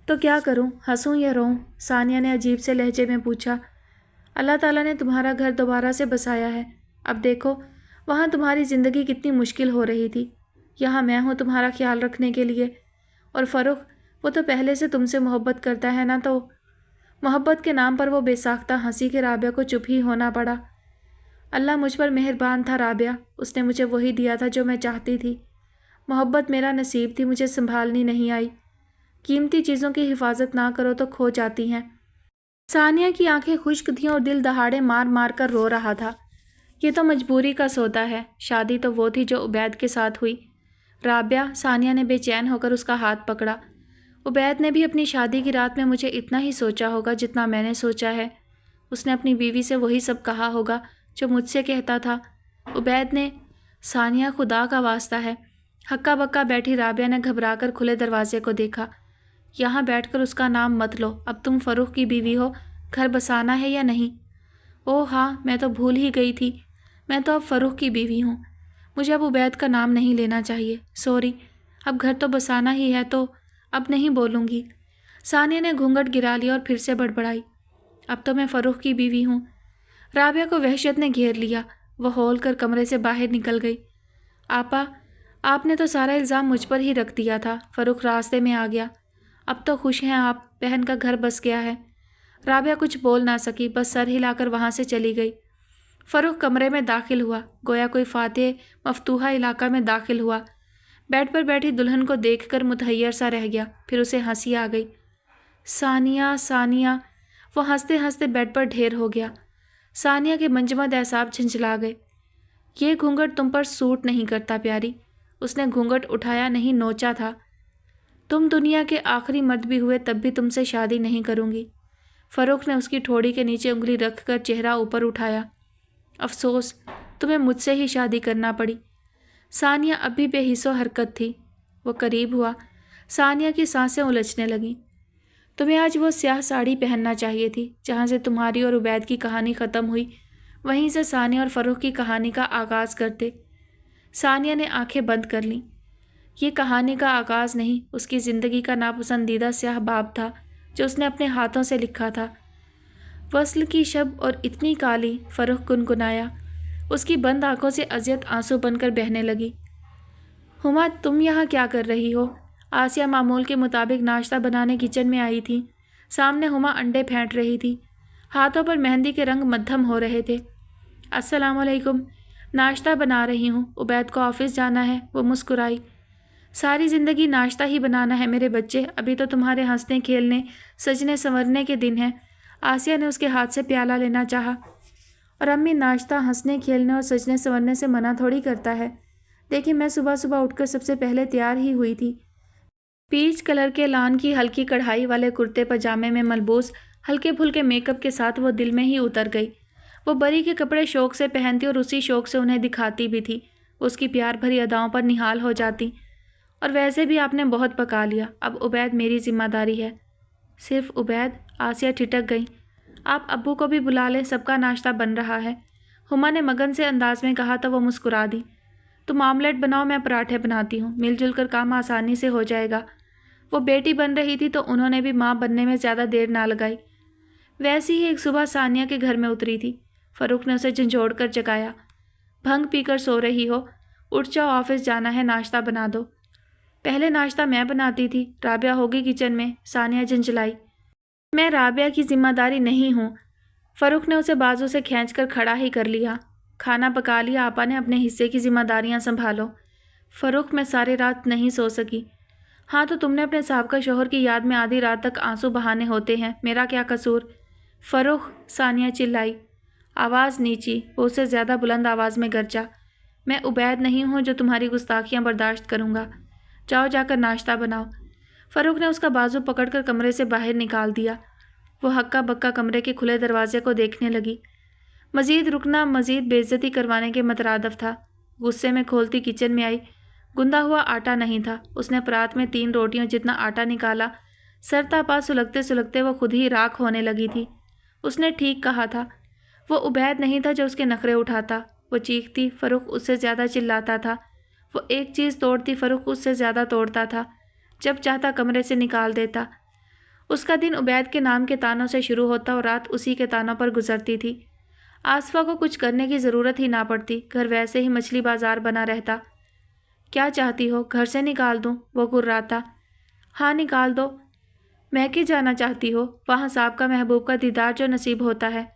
تو کیا کروں، ہنسوں یا روؤں؟ ثانیہ نے عجیب سے لہجے میں پوچھا۔ اللہ تعالیٰ نے تمہارا گھر دوبارہ سے بسایا ہے، اب دیکھو وہاں تمہاری زندگی کتنی مشکل ہو رہی تھی، یہاں میں ہوں تمہارا خیال رکھنے کے لیے۔ اور فروخ، وہ تو پہلے سے تم سے محبت کرتا ہے نا، تو محبت کے نام پر وہ بے ساختہ ہنسی کہ رابعہ کو چپ ہی ہونا پڑا۔ اللہ مجھ پر مہربان تھا رابعہ، اس نے مجھے وہی دیا تھا جو میں چاہتی تھی۔ محبت میرا نصیب تھی، مجھے سنبھالنی نہیں آئی۔ قیمتی چیزوں کی حفاظت نہ کرو تو کھو جاتی ہیں۔ ثانیہ کی آنکھیں خشک تھیں اور دل دہاڑے مار مار کر رو رہا تھا۔ یہ تو مجبوری کا سودا ہے، شادی تو وہ تھی جو عبید کے ساتھ ہوئی۔ رابعہ، ثانیہ نے بے چین ہو کر اس کا ہاتھ پکڑا۔ عبید نے بھی اپنی شادی کی رات میں مجھے اتنا ہی سوچا ہوگا جتنا میں نے سوچا ہے۔ اس نے اپنی بیوی سے وہی سب کہا ہوگا جو مجھ سے کہتا تھا۔ عبید نے، ثانیہ خدا کا واسطہ ہے۔ ہکا بکا بیٹھی رابعہ نے گھبرا کر کھلے دروازے کو دیکھا۔ یہاں بیٹھ کر اس کا نام مت لو، اب تم فروخ کی بیوی ہو، گھر بسانا ہے یا نہیں؟ اوہ ہاں، میں تو بھول ہی گئی تھی، میں تو اب فروخ کی بیوی ہوں، مجھے اب عبید کا نام نہیں لینا چاہیے، سوری، اب گھر تو بسانا ہی ہے تو اب نہیں بولوں گی۔ ثانیہ نے گھونگھٹ گرا لیا اور پھر سے بڑبڑائی، اب تو میں فروخ کی بیوی ہوں۔ رابعہ کو وحشت نے گھیر لیا، وہ ہول کر کمرے سے باہر نکل گئی۔ آپا، آپ نے تو سارا الزام مجھ پر ہی رکھ دیا تھا۔ فروخ راستے میں آ گیا۔ اب تو خوش ہیں آپ، بہن کا گھر بس گیا ہے۔ رابعہ کچھ بول نہ سکی، بس سر ہلا کر وہاں سے چلی گئی۔ فروخ کمرے میں داخل ہوا، گویا کوئی فاتح مفتوحہ علاقہ میں داخل ہوا۔ بیڈ پر بیٹھی دلہن کو دیکھ کر متحیر سا رہ گیا، پھر اسے ہنسی آ گئی۔ ثانیہ، ثانیہ، وہ ہنستے ہنستے بیڈ پر ڈھیر ہو گیا۔ ثانیہ کے منجمد اعصاب جھنجھلا گئے۔ یہ گھونگھٹ تم پر سوٹ نہیں کرتا پیاری۔ اس نے گھونگھٹ اٹھایا نہیں، نوچا تھا۔ تم دنیا کے آخری مرد بھی ہوئے تب بھی تم سے شادی نہیں کروں گی۔ फरूख ने उसकी ठोड़ी के नीचे उंगली रखकर चेहरा ऊपर उठाया। अफसोस, तुम्हें मुझसे ही शादी करना पड़ी। सानिया अभी बेहिस्सो हरकत थी। वो करीब हुआ। सानिया की सांसें उलझने लगीं। तुम्हें आज वो स्याह साड़ी पहनना चाहिए थी जहाँ से तुम्हारी और उबैद की कहानी ख़त्म हुई। वहीं से सानिया और फरूख की कहानी का आगाज़ करते। सानिया ने आंखें बंद कर लीं। ये कहानी का आगाज़ नहीं, उसकी ज़िंदगी का नापसंदीदा स्याह बाब था जो उसने अपने हाथों से लिखा था। वस्ल की शब और इतनी काली, फरूख गुनगुनाया। उसकी बंद आंखों से अज़ियत आंसू बनकर बहने लगी। हुमा, तुम यहाँ क्या कर रही हो? आसिया मामूल के मुताबिक नाश्ता बनाने किचन में आई थी। सामने हुमा अंडे फेंट रही थी। हाथों पर मेहंदी के रंग मद्धम हो रहे थे। अस्सलाम वालेकुम। नाश्ता बना रही हूँ, उबैद को ऑफिस जाना है। वो मुस्कुराई। सारी ज़िंदगी नाश्ता ही बनाना है मेरे बच्चे, अभी तो तुम्हारे हंसने खेलने सजने संवरने के दिन हैं। आसिया ने उसके हाथ से प्याला लेना चाहा। और अम्मी, नाश्ता हंसने खेलने और सजने संवरने से मना थोड़ी करता है। देखिए, मैं सुबह सुबह उठकर सबसे पहले तैयार ही हुई थी। पीच कलर के लान की हल्की कढ़ाई वाले कुर्ते पजामे में मलबूस हल्के फुल्के मेकअप के साथ वो दिल में ही उतर गई। वो बरी के कपड़े शौक से पहनती और उसी शौक से उन्हें दिखाती भी थी। उसकी प्यार भरी अदाओं पर निहाल हो जाती। और वैसे भी आपने बहुत पका लिया, अब उबैद मेरी जिम्मेदारी है। सिर्फ उबैद? आसिया ठिठक गई। आप अब्बू को भी बुला लें, सबका नाश्ता बन रहा है। हुमा ने मगन से अंदाज में कहा तो वो मुस्कुरा दी। तुम आमलेट बनाओ, मैं पराठे बनाती हूँ, मिलजुल कर काम आसानी से हो जाएगा। वो बेटी बन रही थी तो उन्होंने भी माँ बनने में ज़्यादा देर ना लगाई। वैसी ही एक सुबह सानिया के घर में उतरी थी। फरूख ने उसे झंझोड़ कर जगाया। भंग पीकर सो रही हो? उठ जाओ, ऑफिस जाना है, नाश्ता बना दो। पहले नाश्ता मैं बनाती थी, राबिया होगी किचन में, सानिया झंझलाई। मैं राबिया की जिम्मेदारी नहीं हूँ। फरूख ने उसे बाजू से खींचकर खड़ा ही कर लिया। खाना पका लिया, आपा ने अपने हिस्से की जिम्मेदारियाँ संभालो। फरूख, मैं सारी रात नहीं सो सकी। हाँ तो तुमने अपने साहब शोहर की याद में आधी रात तक आंसू बहाने होते हैं, मेरा क्या कसूर? फरूख, सानिया चिल्लाई। आवाज़ नीची। वो उससे ज़्यादा बुलंद आवाज़ में गरजा। मैं उबैद नहीं हूँ जो तुम्हारी गुस्ताखियाँ बर्दाश्त करूँगा। जाओ, जाकर नाश्ता बनाओ। फरूख ने उसका बाजू पकड़कर कमरे से बाहर निकाल दिया। वो हक्का बक्का कमरे के खुले दरवाजे को देखने लगी। मज़ीद रुकना मज़ीद बेइज्जती करवाने के मतरादफ था। गुस्से में खोलती किचन में आई। गुंदा हुआ आटा नहीं था। उसने परात में 3 रोटियों जितना आटा निकाला। सरतापा सुलगते सुलगते वो खुद ही राख होने लगी थी। उसने ठीक कहा था। वो उबैद नहीं था जो उसके नखरे उठाता। वो चीखती, फरूख उससे ज़्यादा चिल्लाता था। वो एक चीज़ तोड़ती, फरूख उससे ज़्यादा तोड़ता था। जब चाहता कमरे से निकाल देता। उसका दिन उबैद के नाम के तानों से शुरू होता और रात उसी के तानों पर गुजरती थी। आसफा को कुछ करने की ज़रूरत ही ना पड़ती, घर वैसे ही मछली बाजार बना रहता। क्या चाहती हो, घर से निकाल दूँ? वो गुर्राता। हाँ, निकाल दो। मैं कि जाना चाहती हो? वहाँ साहब का महबूब का दीदार जो नसीब होता है,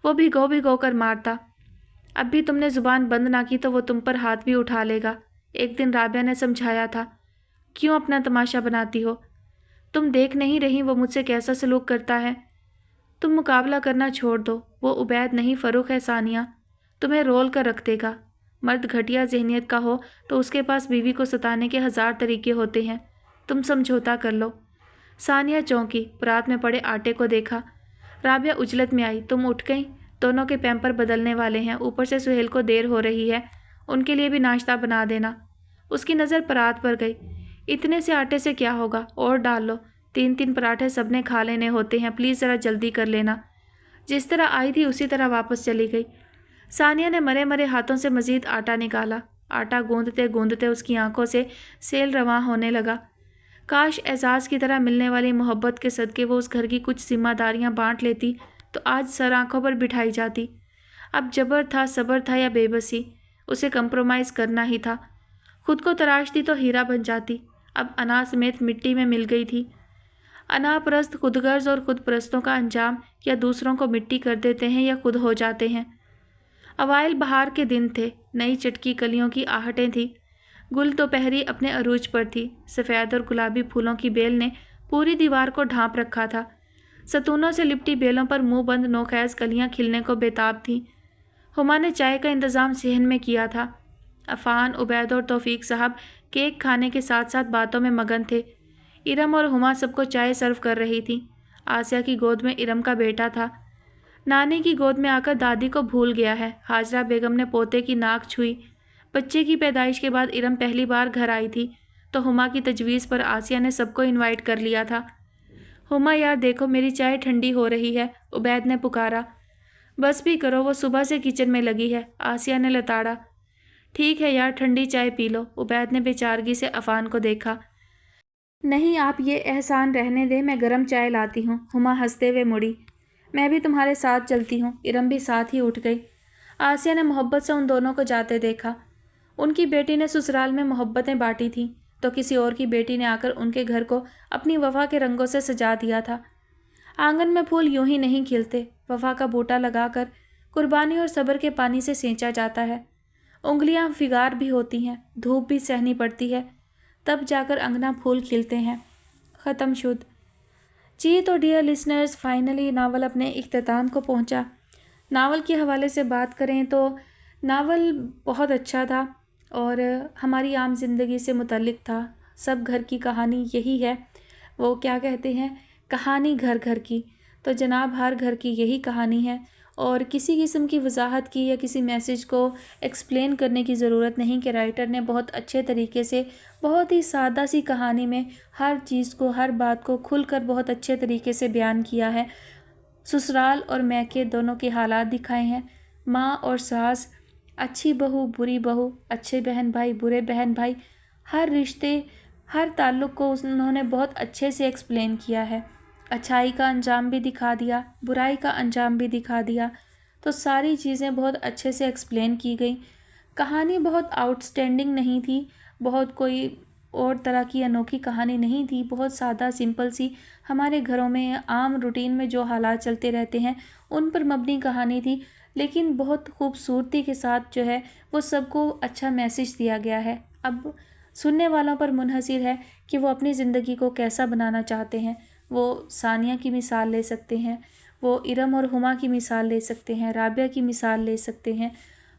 वो भिगो कर मारता। अब भी तुमने ज़ुबान बंद ना की तो वो तुम पर हाथ भी उठा लेगा। एक दिन राबिया ने समझाया था। क्यों अपना तमाशा बनाती हो? तुम देख नहीं रही वो मुझसे कैसा सलूक करता है? तुम मुकाबला करना छोड़ दो। वो उबैद नहीं, फरूख है सानिया। तुम्हें रोल कर रख देगा। मर्द घटिया जहनियत का हो तो उसके पास बीवी को सताने के 1000 तरीके होते हैं। तुम समझौता कर लो। सानिया चौंकी, परात में पड़े आटे को देखा। राबिया उजलत में आई। तुम उठ गई? दोनों के पैम्पर बदलने वाले हैं, ऊपर से सुहेल को देर हो रही है, उनके लिए भी नाश्ता बना देना। उसकी नज़र परात पर गई। इतने से आटे से क्या होगा, और डाल लो। 3-3 पराठे सबने खा लेने होते हैं, प्लीज़ ज़रा जल्दी कर लेना। जिस तरह आई थी उसी तरह वापस चली गई। सानिया ने मरे मरे हाथों से मज़ीद आटा निकाला। आटा गूंदते गूंदते उसकी आंखों से सेल रवां होने लगा। काश एजाज़ की तरह मिलने वाली मोहब्बत के सदके वो उस घर की कुछ जिम्मेदारियां बांट लेती तो आज सर आंखों पर बिठाई जाती। अब जबर था, सब्र था या बेबसी, उसे कंप्रोमाइज़ करना ही था। खुद को तराशती तो हीरा बन जाती। अब अना समेत मिट्टी में मिल गई थी। अनापरस्त खुदगर्ज और खुदपरस्तों का अंजाम या दूसरों को मिट्टी कर देते हैं या खुद हो जाते हैं। अवाइल बहार के दिन थे, नई चटकी कलियों की आहटें थी। गुल दोपहरी अपने अरूज पर थी। सफ़ेद और गुलाबी फूलों की बेल ने पूरी दीवार को ढांप रखा था। सतूनों से लिपटी बेलों पर मुंह बंद नोखैज़ कलियां खिलने को बेताब थीं। हुमा ने चाय का इंतज़ाम सेहन में किया था। अफ़ान, उबैद और तौफीक साहब केक खाने के साथ साथ बातों में मगन थे। इरम और हुमा सबको चाय सर्व कर रही थी। आसिया की गोद में इरम का बेटा था। नानी की गोद में आकर दादी को भूल गया है। हाजरा बेगम ने पोते की नाक छुई। बच्चे की पैदाइश के बाद इरम पहली बार घर आई थी तो हुमा की तजवीज़ पर आसिया ने सबको इनवाइट कर लिया था। हुमा यार देखो मेरी चाय ठंडी हो रही है, उबैद ने पुकारा। बस भी करो, वो सुबह से किचन में लगी है, आसिया ने लताड़ा। ठीक है यार ठंडी चाय पी लो, उबैद ने बेचारगी से अफान को देखा। नहीं आप ये एहसान रहने दे, मैं गरम चाय लाती हूँ, हुमा हंसते हुए मुड़ी। मैं भी तुम्हारे साथ चलती हूँ, इरम भी साथ ही उठ गई। आसिया ने मोहब्बत से उन दोनों को जाते देखा। उनकी बेटी ने ससुराल में मोहब्बतें बांटी थीं तो किसी और की बेटी ने आकर उनके घर को अपनी वफा के रंगों से सजा दिया था। आंगन में फूल यूं ही नहीं खिलते, वफा का बूटा लगाकर कुर्बानी और सब्र के पानी से सींचा जाता है। उंगलियां फिगार भी होती हैं, धूप भी सहनी पड़ती है, तब जाकर अंगना फूल खिलते हैं। ख़त्म शुद्ध। जी तो डियर लिसनर्स, फाइनली नावल अपने इख्तिताम को पहुंचा। नावल के हवाले से बात करें तो नावल बहुत अच्छा था और हमारी आम ज़िंदगी से मुतल्लिक़ था। सब घर की कहानी यही है, वो क्या कहते हैं, कहानी घर घर की। तो जनाब हर घर की यही कहानी है और किसी किस्म की वजाहत की या किसी मैसेज को एक्सप्लेन करने की ज़रूरत नहीं कि राइटर ने बहुत अच्छे तरीके से बहुत ही सादा सी कहानी में हर चीज़ को, हर बात को खुलकर बहुत अच्छे तरीके से बयान किया है। ससुराल और मैके दोनों के हालात दिखाए हैं, माँ और सास, अच्छी बहू बुरी बहू, अच्छे बहन भाई बुरे बहन भाई, हर रिश्ते, हर ताल्लुक़ को उन्होंने बहुत अच्छे से एक्सप्लेन किया है। अच्छाई का अंजाम भी दिखा दिया, बुराई का अंजाम भी दिखा दिया। तो सारी चीज़ें बहुत अच्छे से एक्सप्लेन की गई। कहानी बहुत आउटस्टैंडिंग नहीं थी, बहुत कोई और तरह की अनोखी कहानी नहीं थी, बहुत सादा सिंपल सी हमारे घरों में आम रूटीन में जो हालात चलते रहते हैं उन पर मबनी कहानी थी, लेकिन बहुत खूबसूरती के साथ जो है वो सबको अच्छा मैसेज दिया गया है। अब सुनने वालों पर मुनहसर है कि वो अपनी ज़िंदगी को कैसा बनाना चाहते हैं। वो सानिया की मिसाल ले सकते हैं, वो इरम और हुमा की मिसाल ले सकते हैं, राबिया की मिसाल ले सकते हैं।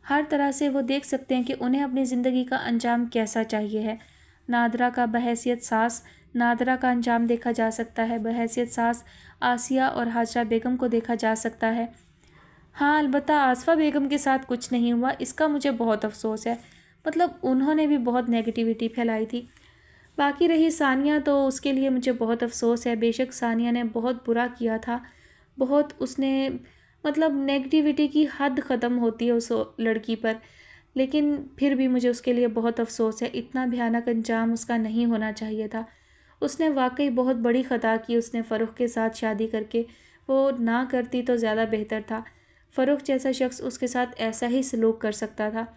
हर तरह से वो देख सकते हैं कि उन्हें अपनी ज़िंदगी का अंजाम कैसा चाहिए है। नादरा का बहैसियत सास नादरा का अंजाम देखा जा सकता है, बहैसियत सास आसिया और हाजरा बेगम को देखा जा सकता है। हाँ अलबत्ता आसफ़ा बेगम के साथ कुछ नहीं हुआ, इसका मुझे बहुत अफसोस है। मतलब उन्होंने भी बहुत नेगेटिविटी फैलाई थी। बाकी रही सानिया तो उसके लिए मुझे बहुत अफसोस है। बेशक सानिया ने बहुत बुरा किया था, बहुत उसने मतलब नेगेटिविटी की हद ख़त्म होती है उस लड़की पर, लेकिन फिर भी मुझे उसके लिए बहुत अफसोस है। इतना भयानक अंजाम उसका नहीं होना चाहिए था। उसने वाकई बहुत बड़ी ख़ता की उसने फ़रूख के साथ शादी करके। वो ना करती तो ज़्यादा बेहतर था। फ़रूख जैसा शख्स उसके साथ ऐसा ही सलूक कर सकता था,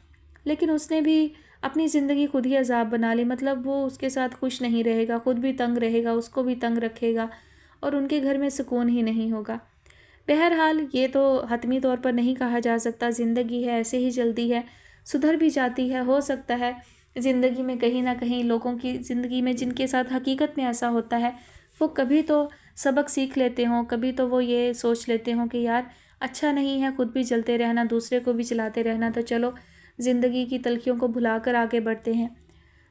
लेकिन उसने भी अपनी ज़िंदगी खुद ही अजाब बना ली। मतलब वो उसके साथ खुश नहीं रहेगा, खुद भी तंग रहेगा, उसको भी तंग रखेगा और उनके घर में सुकून ही नहीं होगा। बहरहाल ये तो हतमी तौर पर नहीं कहा जा सकता, ज़िंदगी है ऐसे ही चलती है, सुधर भी जाती है। हो सकता है ज़िंदगी में कहीं ना कहीं लोगों की ज़िंदगी में जिनके साथ हकीकत में ऐसा होता है वो कभी तो सबक सीख लेते हों, कभी तो वो ये सोच लेते हों कि यार अच्छा नहीं है खुद भी चलते रहना, दूसरे को भी चलाते रहना, तो चलो ज़िंदगी की तलखियों को भुलाकर आगे बढ़ते हैं।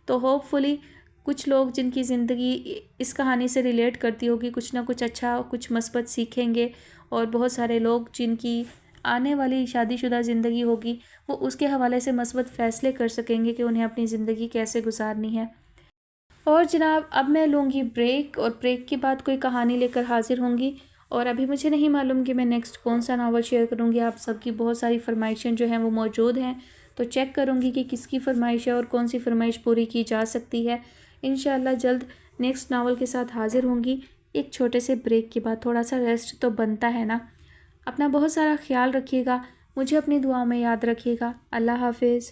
तो होपफुली कुछ लोग जिनकी ज़िंदगी इस कहानी से रिलेट करती होगी कुछ ना कुछ अच्छा, कुछ मस्बत सीखेंगे और बहुत सारे लोग जिनकी आने वाली शादीशुदा ज़िंदगी होगी वो उसके हवाले से मस्बत फ़ैसले कर सकेंगे कि उन्हें अपनी ज़िंदगी कैसे गुजारनी है। और जनाब अब मैं लूँगी ब्रेक और ब्रेक के बाद कोई कहानी लेकर हाज़िर होंगी। और अभी मुझे नहीं मालूम कि मैं नेक्स्ट कौन सा नावल शेयर करूँगी। आप सबकी बहुत सारी फरमाइशें जो हैं वो मौजूद हैं, तो चेक करूँगी कि किसकी फरमाइश है और कौन सी फरमाइश पूरी की जा सकती है। इंशाअल्लाह जल्द नेक्स्ट नावल के साथ हाज़िर होंगी। एक छोटे से ब्रेक के बाद थोड़ा सा रेस्ट तो बनता है ना। अपना बहुत सारा ख्याल रखिएगा, मुझे अपनी दुआओं में याद रखिएगा। अल्लाह हाफिज़।